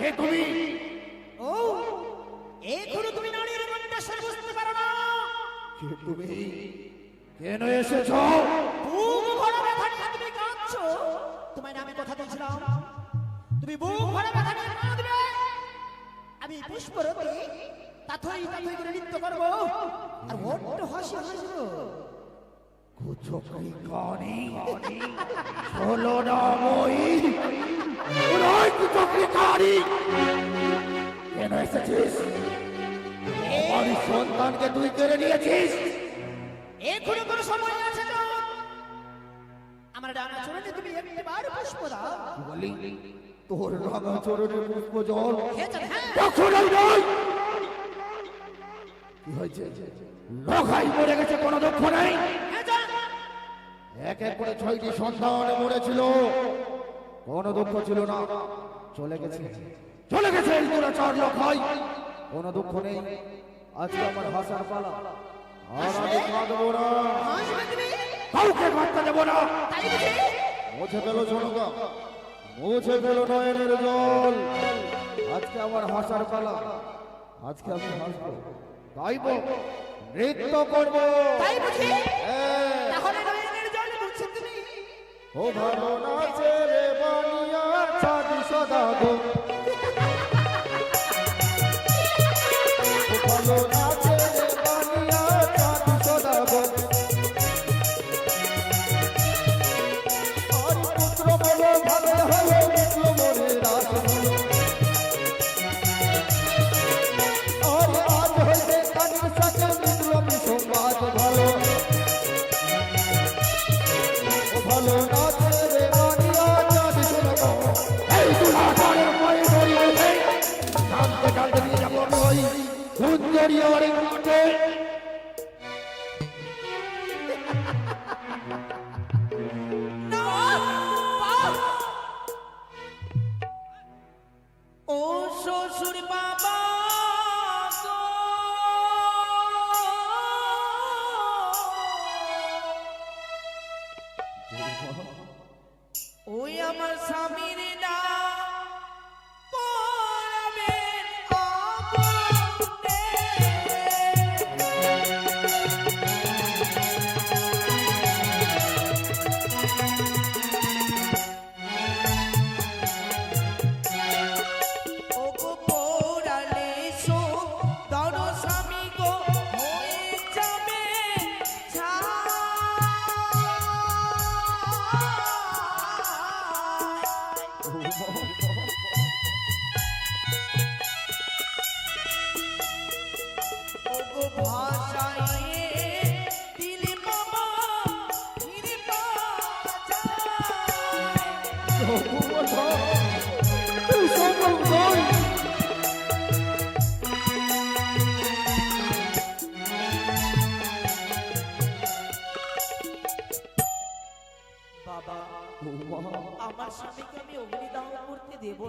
এ তুমি ও এখনো তুমি নারীর কণ্ঠস্বর বুঝতে পারো না? কে তুমি কেন এসেছ বুক ভরা ব্যথা নিয়ে তুমি কাঁদছো। তোমায় না আমি কথা দিয়েছিলাম তুমি বুক ভরা ব্যথা নিয়ে কাঁদবে, আমি পুষ্পরতে তাথই তাথই করে নৃত্য করবো আর বড্ড হাসি হাসবো। কুচক্রিকারী হলো না মই ওই কুচক্রিকারী কেন এসেছিস আমার সন্তানকে তুই কেড়ে নিয়েছিস এখনো কোনো সময় আছে তো? আমার ডানা চরণে তুমি একবার পুষ্প দাও। কি বলি তোর রাঙা চরণে পুষ্প জল খেয়েছেন? হ্যাঁ। কখনোই নয় কি হয়েছে লখাই মরে গেছে কোনো দুঃখ নেই খেয়েছেন? এক এক করে 6টি সন্তান মরেছিল কোনো দুঃখ ছিল না চলে গেছে এই দুরাচার লখাই কোনো দুঃখ নেই আজকে আমার হাসার পালা আর আমি কাঁদবো না হাসবে তুমি? কাউকে কাঁদতে দেবো না তাই বুঝি? মুছে ফেলো ছোটকা মুছে ফেলো নয়নের জল আজকে আমার হাসার পালা আজকে আমি হাসবো গাইবো নৃত্য করবো তাই বুঝি? হ্যাঁ। তাহলে নয়নের জল মুছছে তুমি? ও ভালো নাচে রে বানিয়া ছাদি সদা গো ও ভালো নাচে রে বানিয়া ছাদি সদা গো আর পুত্র বলো ভালো হলো মিত্র মরে রাত হলো আর আজ হইতে কানের সাথে মিত্র সংবাদ ভালো ও ভালো নাচে রে বানিয়া ছাদি সদা গো এই দুলাটারের পায়ে দড়িয়ে দে কাঁদতে কাঁদতে নিয়ে যাবো আমি ওই সুন্দরিয়ার ঘাটে ও শ্বশুর বাবা গো, ওই আমার স্বামীর নাম পড়াবেন ও গো পড়ালে সো দাও স্বামী গো হয়ে যাবে ও গো ভাষায় দিলে বাবা ফিরে পাওয়া যায়।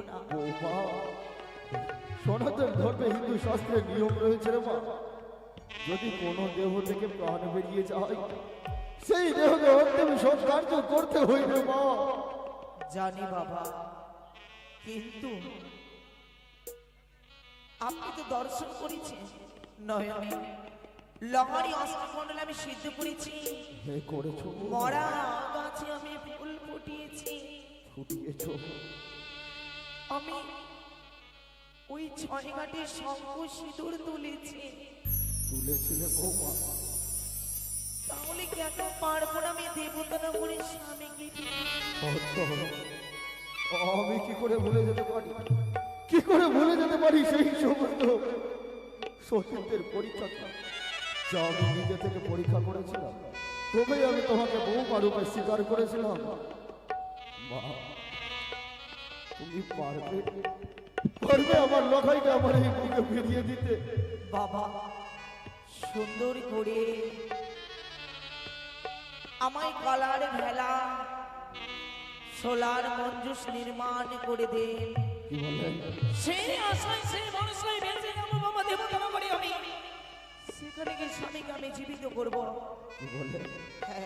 না। বৌমা, সনাতন ধর্মে হিন্দু শাস্ত্রের নিয়ম রয়েছে রে মা, যদি কোনো দেহ থেকে প্রাণ বেরিয়ে যায় সেই দেহকে অন্তিম সংস্কার্য করতে হইবে মা। জানি বাবা, কিন্তু আপনি তো দর্শন করেছেন নয়নে লহরি অষ্টমণ্ডল আমি সিদ্ধ করেছি, হে করেছো মরা গাছে আমি ফুল ফুটিয়েছি, ফুটিয়েছো, আমি ওই ছয় ঘাটে শঙ্খ সিঁদুর তুলেছি, তুলেছিলে বৌমা। তাহলে কেন পারবো না আমি দেবতা করে স্বামীকে বিয়ে? আমি কি করে ভুলে যেতে পারি, কি করে ভুলে যেতে পারি সেই সমস্ত সতীত্বের পরীক্ষা যা আমি নিজে থেকে পরীক্ষা করেছিলাম, তবেই আমি তোমাকে বৌমা রূপে স্বীকার করেছিলাম। মা, তুমি পারবে পারবে আমার লখাইকে আমার এই বুকে ফিরিয়ে দিতে? বাবা, সুন্দর করে আমায় গলার ভেলা সোলার মঞ্জুস নির্মাণ করে দে। কি বলেন? সেই আশায় সেই ভরসায় বেঁচে যাবো বাবা, দেবতা করে আমি সেখানে গিয়ে স্বামীকে আমি জীবিত করবো। কি বলেন?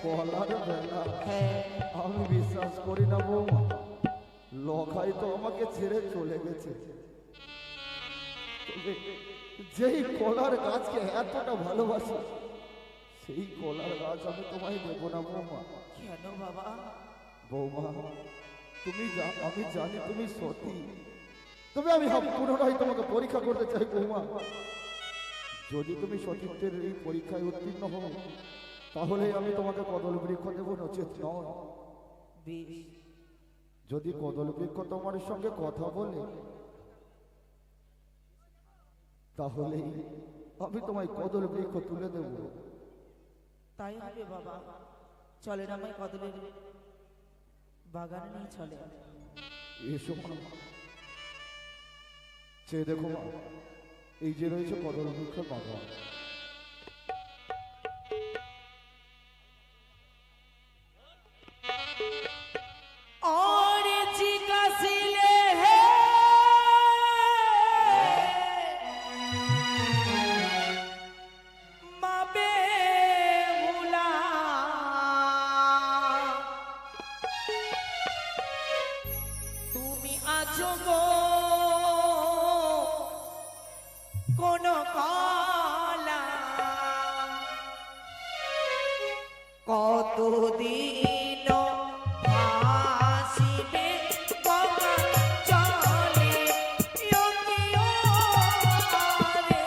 কলার বেলা? হ্যাঁ, আমি বিশ্বাস করি না বৌমা, লখাই তো আমাকে ছেড়ে চলে গেছে, তবে যেই কলার গাছকে এতটা ভালোবাসি সেই কলার গাছ আমি তোমায় দেব না বৌমা। কেন বাবা? বৌমা, আমি জানি তুমি সতী, তবে আমি পুনরায় তোমাকে পরীক্ষা করতে চাই বৌমা। যদি তুমি সতীত্বের এই পরীক্ষায় উত্তীর্ণ হও তাহলে আমি তোমাকে কদল বৃক্ষ দেবো, নচেত নয়। বেশ, যদি কদল বৃক্ষ তোমার সঙ্গে কথা বলে তাহলে আমি তোমায় কদল বৃক্ষ তুলে দেব। তাই হবে বাবা, চলেন আমায় কদলের বাগানে নিয়ে চলে। এসো মা, চেয়ে দেখো মা, এই যে রয়েছে কদল বৃক্ষ বাগান। और जिज्ञासिले है माबे हुला তুমি আছো গো কোন কলা কতদিন আসিবে গঙ্গা জলে ইয়কিও রে।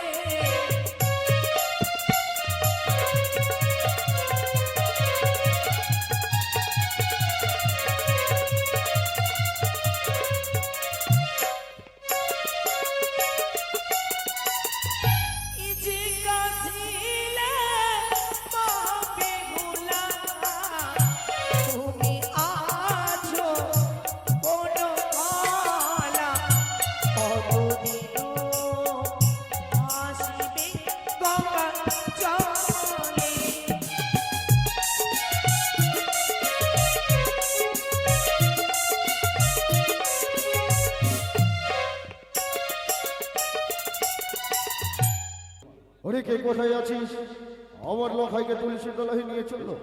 ইজি কাছিলে পাবে ভুলা তুমি আছো কোন কলা কতদিন আসিবে গঙ্গা জলে। ওরে কে কোথায় আছিস? আমার লখাইকে তুলসী তলায় নিয়ে চললো।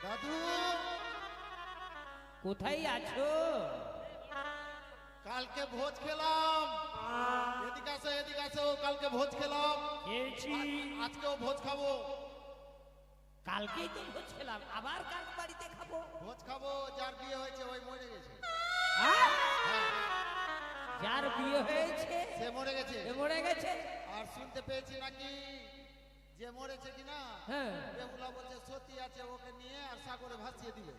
দাদু, কোথায় আছো? কালকে ভোজ খেলাম। এদিকে আসো, এদিকে আসো, কালকে ভোজ খেলাম। খেয়েছি, আজকেও ভোজ খাবো। কালকেই তো ভোজ খেলাম, আবার কার বাড়িতে খাবো? ভোজ খাবো, যার বিয়ে হয়েছে ওই মরে গেছে। আহ? যার বিয়ে হয়েছে সে মরে গেছে। সে মরে গেছে। আর শুনতে পেয়েছি নাকি যে মরেছে কিনা হ্যাঁ, বেহুলা বলছে সতী আছে, ওকে নিয়ে আর সাগরে ভাসিয়ে দিবে।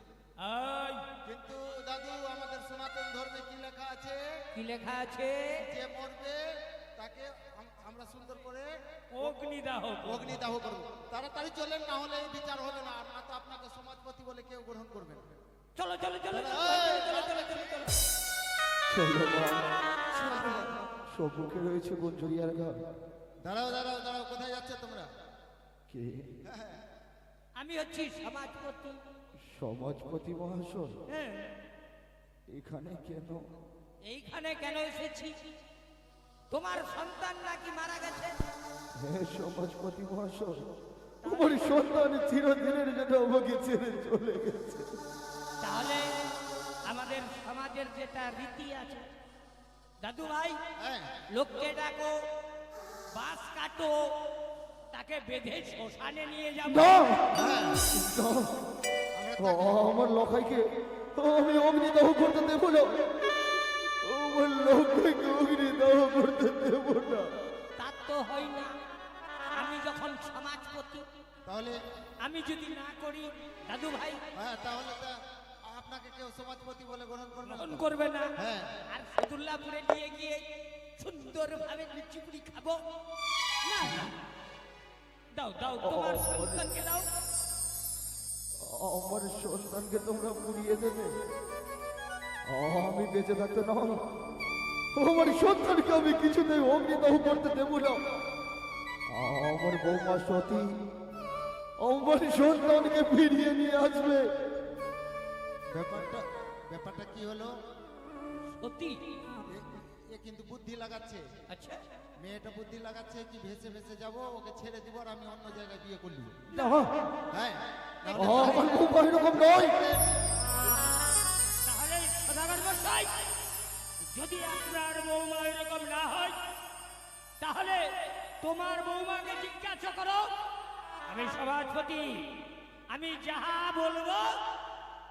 এই, কিন্তু দাদু, আমাদের সনাতন ধর্মে কি লেখা আছে? কি লেখা আছে? যে মরবে তাকে আমরা সুন্দর করে অগ্নিদাহ করবো। অগ্নিদাহ করবো। তাড়াতাড়ি চলেন, না হলে এই বিচার হবে না। আর না তো আপনাকে সমাজপতি বলে কেউ গ্রহণ করবে না। চলো চলো চলো চলো এই, চলো চলো চলো চলো। চলো মা, সম্মুখে রয়েছে গঞ্জরিয়ার ঘর। দাঁড়াও দাঁড়াও দাঁড়াও, কোথায় যাচ্ছে তোমরা? কে? আমি হচ্ছি সমাজপতি। সমাজপতি মহাশয়, হ্যাঁ, এখানে কেন? এইখানে কেন এসেছি? তোমার সন্তান নাকি মারা গেছে? হে সমাজপতি মহাশয়, আমার সন্তান চিরদিনের জন্য আমাকে ছেড়ে চলে গেছে। তাহলে আমাদের সমাজের যেটা রীতি আছে, দাদু ভাই, হ্যাঁ লোককে ডাকো, বাঁশ কাটো, তাকে বেঁধে শ্মশানে নিয়ে যাবো। না, হ্যাঁ না, আমার লখাইকে আমি অগ্নিদাহ করতে দেব না। আমার লখাইকে অগ্নিদাহ করতে দেব না। তার তো হয় না। আমি যখন সমাজপতি, তাহলে আমি যদি না করি, দাদু ভাই হ্যাঁ তাহলে তা আপনাকে কেউ সমাজপতি বলে গ্রহণ করবে না গ্রহণ তো? করবে না। হ্যাঁ। আর ফতুল্লাপুরে নিয়ে গিয়ে সুন্দরভাবে লুচি পুরি খাবো না? না। দাও দাও, তোমার সন্তানকে দাও। আমার সন্তানকে তোমরা পুড়িয়ে দেবে? আমি বেঁচে থাকতে না, আমার সন্তানকে আমি কিছুতেই অগ্নিদাহ করতে দেব না। আমার বৌমা সতী আমার সন্তানকে ফিরিয়ে নিয়ে আসবে। ব্যাপারটা কি হলো? সত্যি? এ কিন্তু বুদ্ধি লাগাচ্ছে। আচ্ছা, মেয়েটা বুদ্ধি লাগাচ্ছে কি ভেসে ভেসে যাব, ওকে ছেড়ে দিব আর আমি অন্য জায়গায় বিয়ে করলি। না, হ্যাঁ আমার বৌমা এরকম নয়। তাহলে সদাগর মশাই, যদি আপনার বৌমা এরকম না হয়, তাহলে তোমার বৌমাকে জিজ্ঞাসা করো। আমি সমাজপতি, আমি যাহা বলবো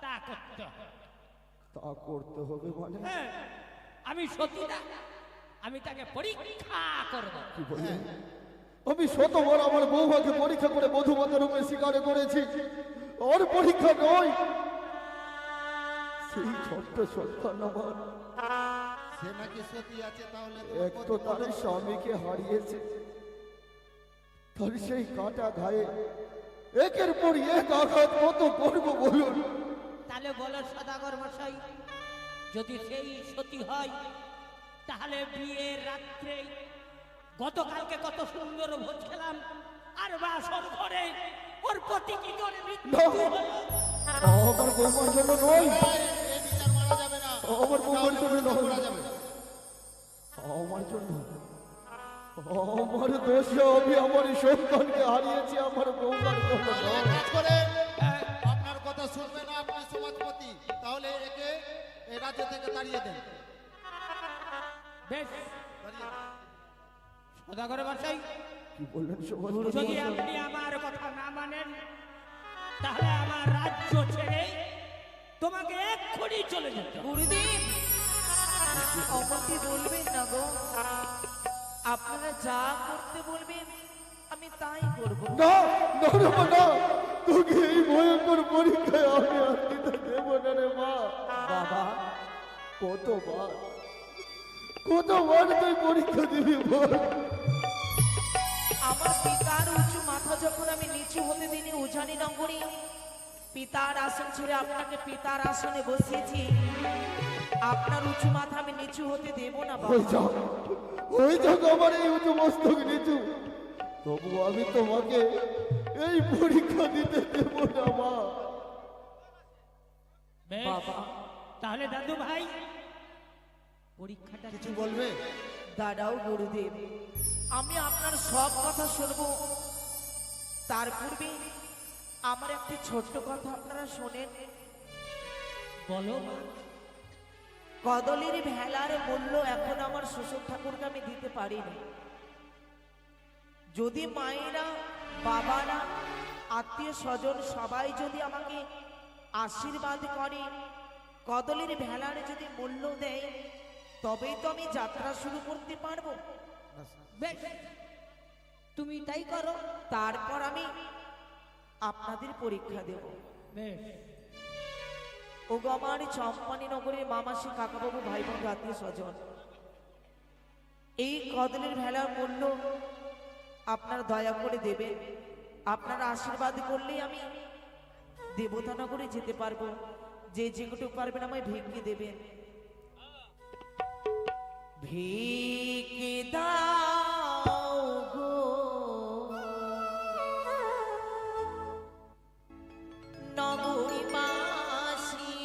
তা করতে হবে। তা করতে হবে মানে? হ্যাঁ, আমি সতী না, আমি তাকে পরীক্ষা করব। কি বললেন? আমি শতবার আমার বৌমাকে পরীক্ষা করে বধূমাতা রূপে স্বীকার করেছি। আর পরীক্ষা নয়, সেই ছোট্ট সন্তান আমার সে নাকি সতী আছে, তাহলে এক তো তার স্বামীকে হারিয়েছে, তার সেই কাটা ঘায়ে একের পর এক আঘাত কত করবো বলুন? তাহলে বলো সদাগর মশাই, যদি সেই সতী হয়, তাহলে বিয়ের রাত্রে গতকালকে কত সুন্দর ভোজ খেলাম, আর বাসর ঘরে ওর পতি কি করে মৃত্যু না, হলো? আমার বৌমার জন্য নয়, এই বিচার মানা যাবে না। আমার বৌমার জন্য তাহলে নয়, করা যাবে। আমার জন্য। আমার দোষে আমি আমার সন্তানকে হারিয়েছি, আমার বৌমার জন্য তাহলে এক নয়। কাজ করে, আপনার কথা শুনবে না, আপনি সমাজপতি, তাহলে একে এই রাজ্য থেকে তাড়িয়ে দেন। বেশ, তাড়িয়ে দেন। সদাগর মশাই, কি বললেন সমাজ? যদি আপনি আমার কথা না মানেন, তাহলে আমার রাজ্য ছেড়ে তোমাকে এক্ষুনি চলে যেতে হবে। গুরুদেব, অমনটি বলবেন না গো। আপনারা যা করতে বলবেন আমি তাই করব। না, না, না, না, তোকে এই ভয়ঙ্কর পরীক্ষায় আমি আর দিতে দেব না রে মা। বাবা, কতবার তুই পরীক্ষা দিবি বল? আমার পিতার উঁচু মাথা যখন আমি নিচু হতে দিনে উজানি নগরী পিতার আসন ছেড়ে আপনাকে পিতার আসনে বসিয়েছি, আপনার উঁচু মাথা আমি নিচু হতে দেব না ওই বাবা। যাক, ওই যাক, আমার এই উঁচু মস্তক নিচু, তবু আমি তোমাকে এই পরীক্ষা দিতে দেব না মা। বেশ, বাবা, তাহলে দাদু ভাই পরীক্ষাটা কিছু বলবে? দাঁড়াও গুরুদেব, আমি আপনার সব কথা শুনবো। তার পূর্বে আমার একটি ছোট্ট কথা আপনারা শোনেন। বলো মা। কদলের ভেলার মূল্য এখন আমার শ্বশুর ঠাকুরকে আমি দিতে পারিনি। যদি মায়েরা, বাবারা, আত্মীয় স্বজন সবাই যদি আমাকে আশীর্বাদ করে, কদলের ভেলার যদি মূল্য দেয়, তবেই তো আমি যাত্রা শুরু করতে পারবো। বেশ, তুমি তাই করো। তারপর আমি আপনাদের পরীক্ষা দেব। বেশ, ওগো আমার চম্পানি নগরের মামাসি কাকাবাবু ভাই বোন আত্মীয় স্বজন, এই কদলের ভেলার মূল্য আপনারা দয়া করে দেবেন। আপনারা আশীর্বাদ করলেই আমি দেবতা নগরে যেতে পারবো। যে যেটুকু পারবেন আমায় ভিক্ষে দেবেন। ভিক্ষে দাও গো নগরী মাসি,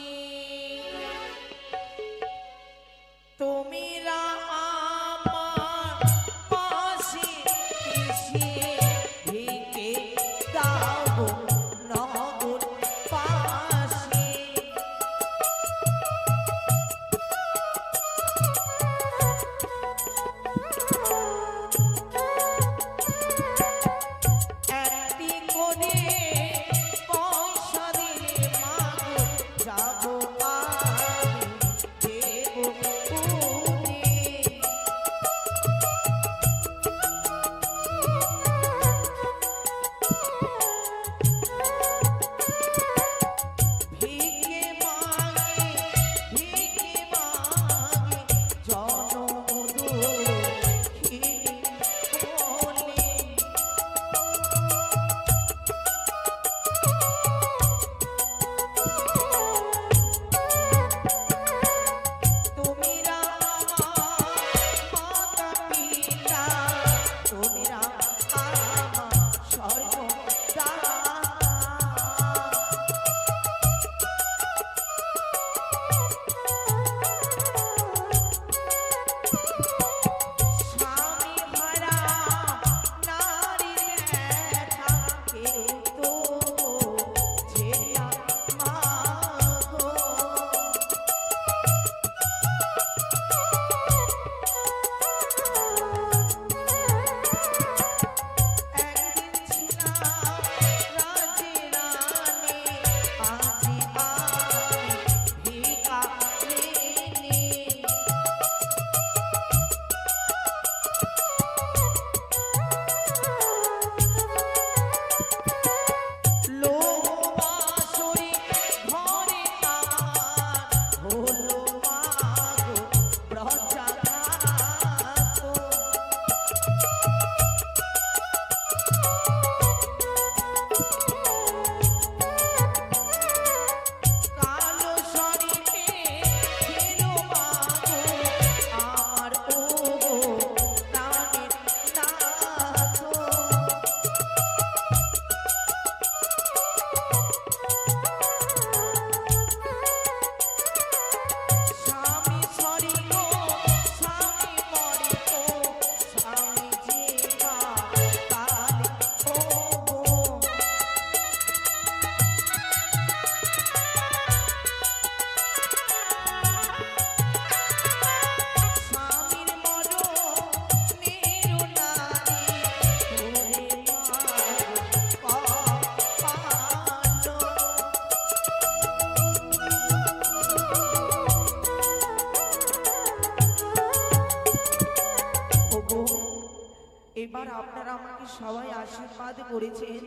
এবার আপনারা আমাকে সবাই আশীর্বাদ করেছেন,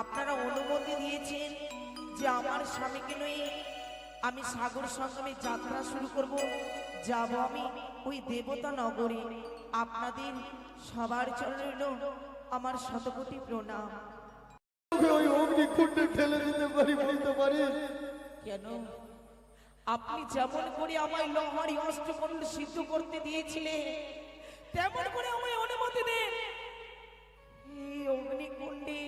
আপনারা অনুমতি দিয়েছেন যে আমার স্বামীকে নিয়ে আমি সাগর সঙ্গমে যাত্রা শুরু করব, যাব আমি ওই দেবতা নগরে। আপনাদের সবার চরণে রইল আমার শতকোটি প্রণাম। ওই অগ্নিকুণ্ডে ফেলে দিতে পারি বলতে পারি? কেন? আপনি যেমন করে আমায় লোহারি অষ্টকণ্ড সিদ্ধ করতে দিয়েছিলেন, তেমন করে আমায় অনুমতি দেন। এই অগ্নিকুণ্ডে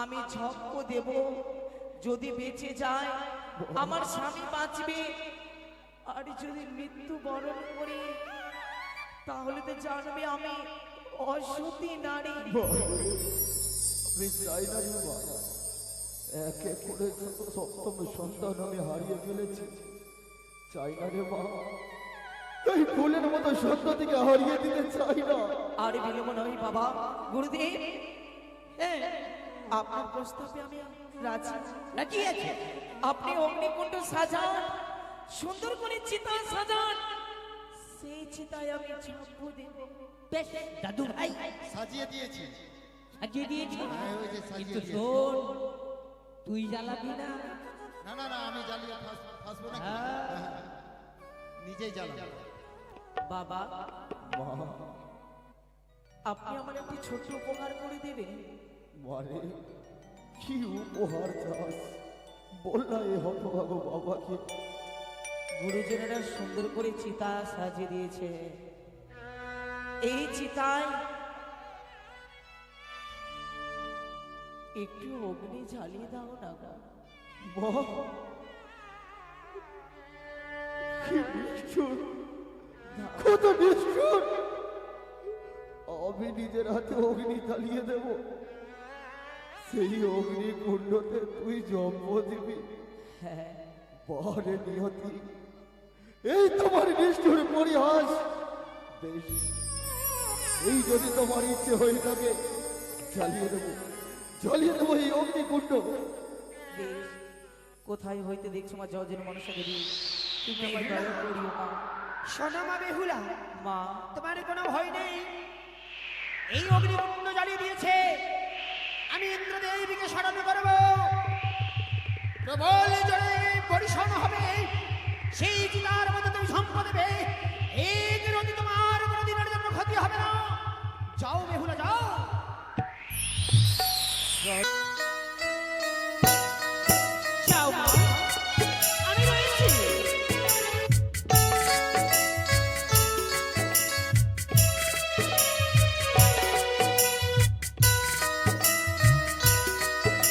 আমি ঝক্ক দেব, যদি বেঁচে যায় আমার স্বামী বাঁচবে, আর যদি মৃত্যু বরণ করি তাহলে তো জানবে আমি অসতী নারী। আমি চাই না রে মা, এক এক করে সপ্তম সন্তান আমি হারিয়ে ফেলেছি। চাই না রে মা, এই ফুলের মতো সন্তানটিকে হারিয়ে দিতে চাই না। আর বিলম্ব নয় বাবা। গুরুদেব, হ্যাঁ, আপনার প্রস্তাবে আমি রাজি। রাজি আছে। আপনি অগ্নিকুণ্ড সাজান, সুন্দর করে চিতা সাজান, সেই চিতায় আমি ঝাঁপ দেব। বেশ দাদু ভাই, সাজিয়ে দিয়েছি। সাজিয়ে দিয়েছি, হ্যাঁ, ওই যে সাজিয়ে কিন্তু দিয়েছি। শোন, তুই জ্বালাবি না। না না না, আমি জ্বালিয়ে ফাঁসবো না, নিজেই জ্বালাবো। বাবা, মা, আপনি আমার একটি ছোট্ট উপকার করে দেবেন। মারে কি উপহার চাস বল না এ হতভাগ বাবাকে। গুরুজনেরা সুন্দর করে চিতা সাজিয়ে দিয়েছে, এই চিতায় একটু অগ্নি জ্বালিয়ে দাও না গো। মা, কি নিষ্ঠুর, কত নিষ্ঠুর! আমি নিজের হাতে অগ্নি জ্বালিয়ে দেব, সেই অগ্নি কুণ্ডতে তুই জন্ম দিবি? হ্যাঁ, বারে নিয়তি, এই তোমার নিষ্ঠুর পরিহাস। বেশ, এই যদি তোমার ইচ্ছে হয়ে থাকে, জ্বালিয়ে দেবো, জ্বালিয়ে দেবো এই অগ্নিকুণ্ড। বেশ, কোথায় হইতে দেখছো মা জজের মনসা দেবী, তুমি আমার দয়া করিও মা। শোনো মা বেহুলা, মা, তোমার কোনো ভয় নেই। এই অগ্নিকুণ্ড জ্বালিয়ে দিয়েছে, আমি ইন্দ্রদেবীকে স্মরণ করব, প্রবল জোরে পরিশন হবে, সেই চিতার মধ্যে তুমি সম্প দেবে। এই যদি তোমার কোনো দিনের জন্য ক্ষতি হবে না। যাও বেহুলা, যাও। যাও মা, আমি রয়েছি।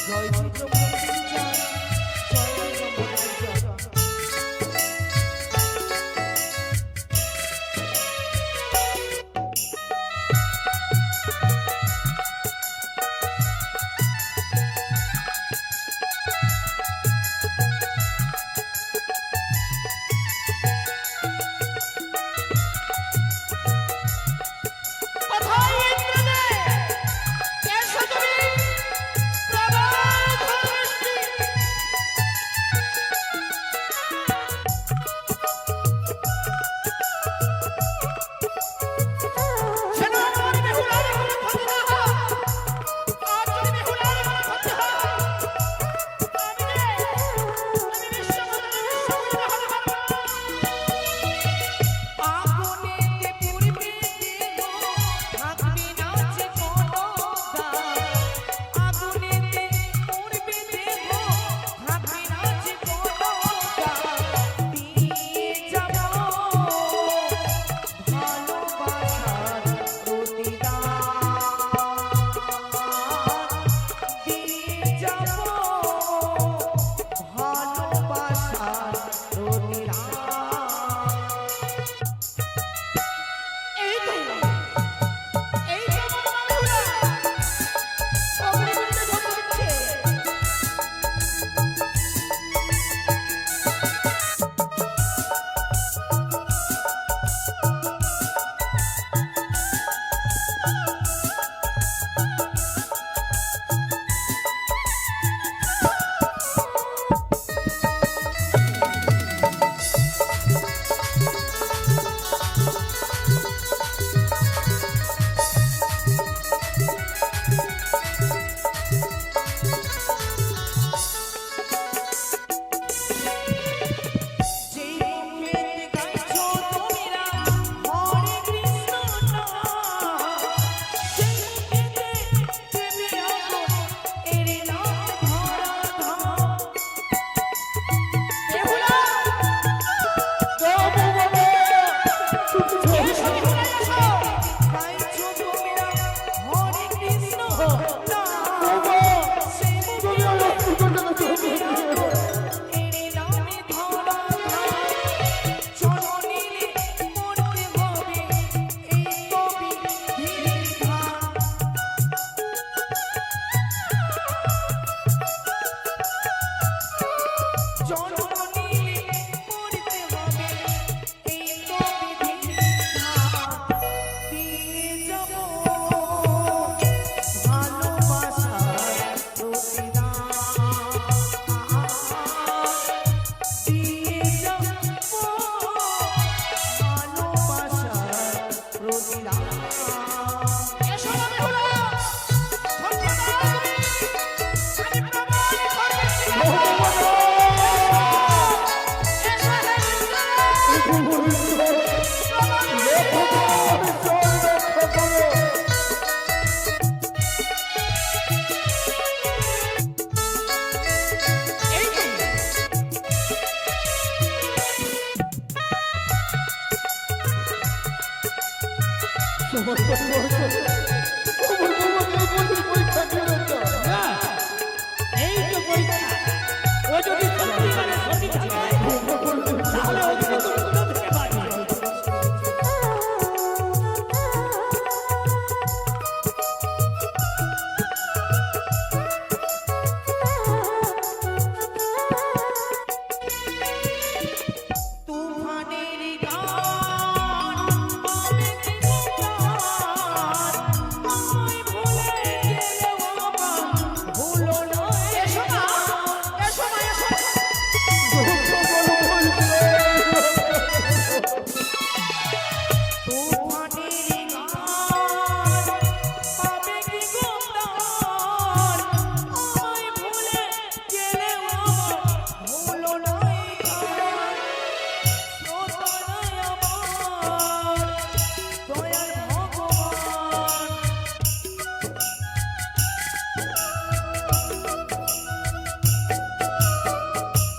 জয় চিত্রপতি জয়, জয় ব্রহ্মদেব জয়। এই তো এই তো পরীক্ষা। ও যদি সত্যিকারের সঠিক হয় তাহলে ও যদি তুমি উত্তর দিতে পারবে। তুফানের গান আমি কি গান আমায় ভুলে গেলে বাবা ভুলো না এসো না এসো না এসো তুফানের গান আমি কি গান আমায় ভুলে গেলে বাবা ভুলো না গান শ্রোতারাই আমার দয়ার ভগবান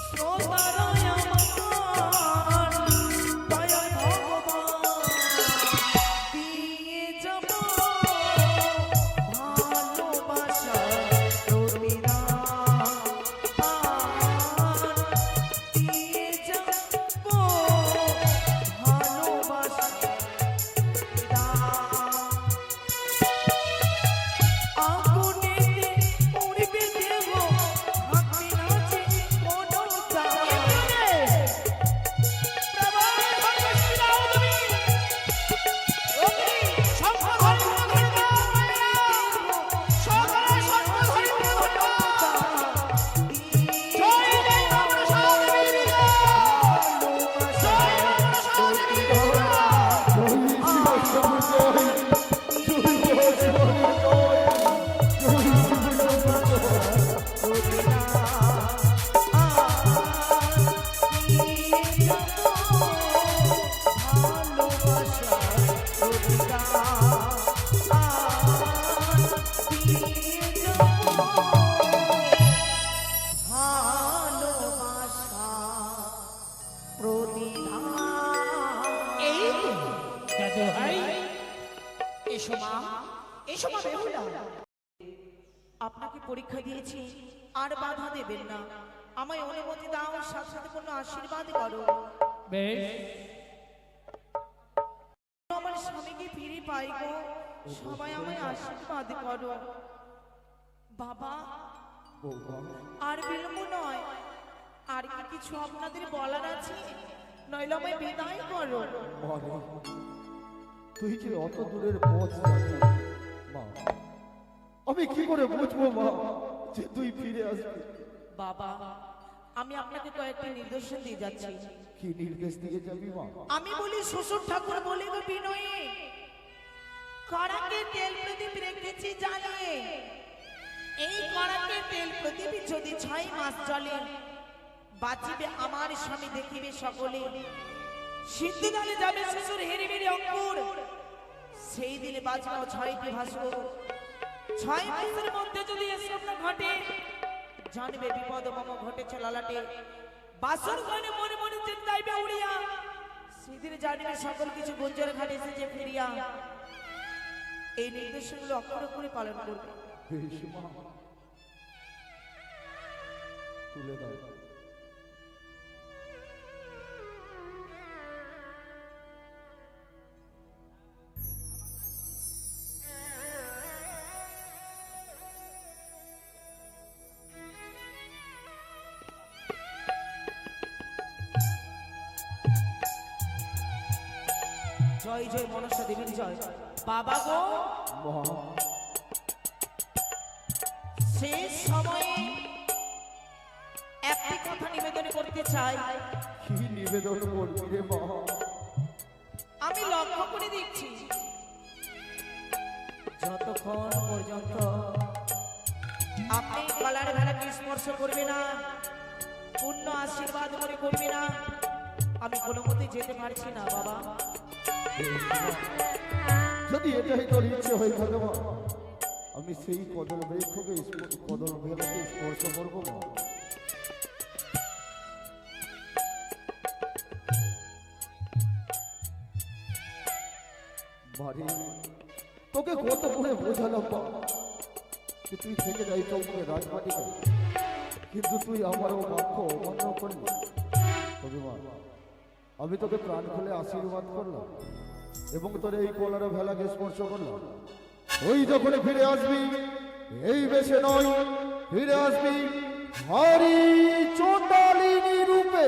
শ্রোতারাই আমার দয়ার ভগবান দিয়ে যাব ভালোবাসা প্রতিদান দিয়ে যাব ভালোবাসা আগুনেতে পুড়বে দেহ থাকবে না যে কোনো দাম এই তো দাদু ভাই এসো মা এসো মা বেহুলা। আপনাকে পরীক্ষা দিয়েছি আর বাধা দেবেন না আমায় অনুমতি দাও সাথে সাথে কোনো আশীর্বাদ করো বেশ আমার স্বামীকে ফিরে পাই গো সবাই আমায় আশীর্বাদ করো বাবা আর বিলম্ব নয় আর কি কিছু আপনাদের বলার আছে নইলে আমায় বিদায় করো তুই যে অত দূরের পথ যাবি মা আমি কি করে বুঝবো মা যে তুই ফিরে আসবি? বাবা আমি আপনাকে কয়েকটি নির্দেশন দিয়ে যাচ্ছি কি নির্দেশ দিয়ে যাবি মা? আমি বলি শ্বশুর ঠাকুর বলে গো বিনয়ী কড়াকে তেল প্রদীপ রেখেছি জ্বালিয়ে এই কড়াকে তেল প্রদীপ যদি 6 মাস চলে বাঁচিবে আমার স্বামী দেখিবে সকলে সিদ্ধি দলে যাবে শ্বশুর হেরি মেরি অঙ্কুর সেই দিনে বাঁচবে 6টি ভাসব 6 মাসের মধ্যে যদি এসব না ঘটে জানবে বিপদ মম ঘটেছে লালাটে বাসর ঘরে মনে মনে চিন্তাইবে উড়িয়া সেদিন জানিবে সকল কিছু গুঞ্জর ঘাটে এসেছে ফিরিয়া এই নির্দেশগুলো অক্ষর করে পালন করবে বেশ মা তুলে দাও জয় জয় মনসা দেবীর জয় বাবা গো মা শেষ সময়ে একটি কথা নিবেদন করতে চাই কি নিবেদন করবি রে মা? আমি লক্ষ্য করে দেখছি যতক্ষণ পর্যন্ত আপনি গলার ভেলাকে স্পর্শ করবে না পূর্ণ আশীর্বাদ করে করবে না আমি কোনো মতে যেতে পারছি না বাবা। যদি এটাই তোর ইচ্ছে হয়ে থাকে মা, আমি সেই কদল বৃক্ষকে কদল ভেলাকে স্পর্শ করবো মা। বাড়ি তোকে কত করে বোঝালাম মা যে তুই থেকে যাই চৌমুখে রাজবাটিতে, কিন্তু তুই আমারও বাক্য অমান্য করলি। তবে মা, আমি তোকে প্রাণ খুলে আশীর্বাদ করলাম এবং তোর এই কলার ভেলাকে স্পর্শ করলাম। ওই যখন ফিরে আসবি এই বেশে নয়, ফিরে আসবি হারি চণ্ডালিনী রূপে।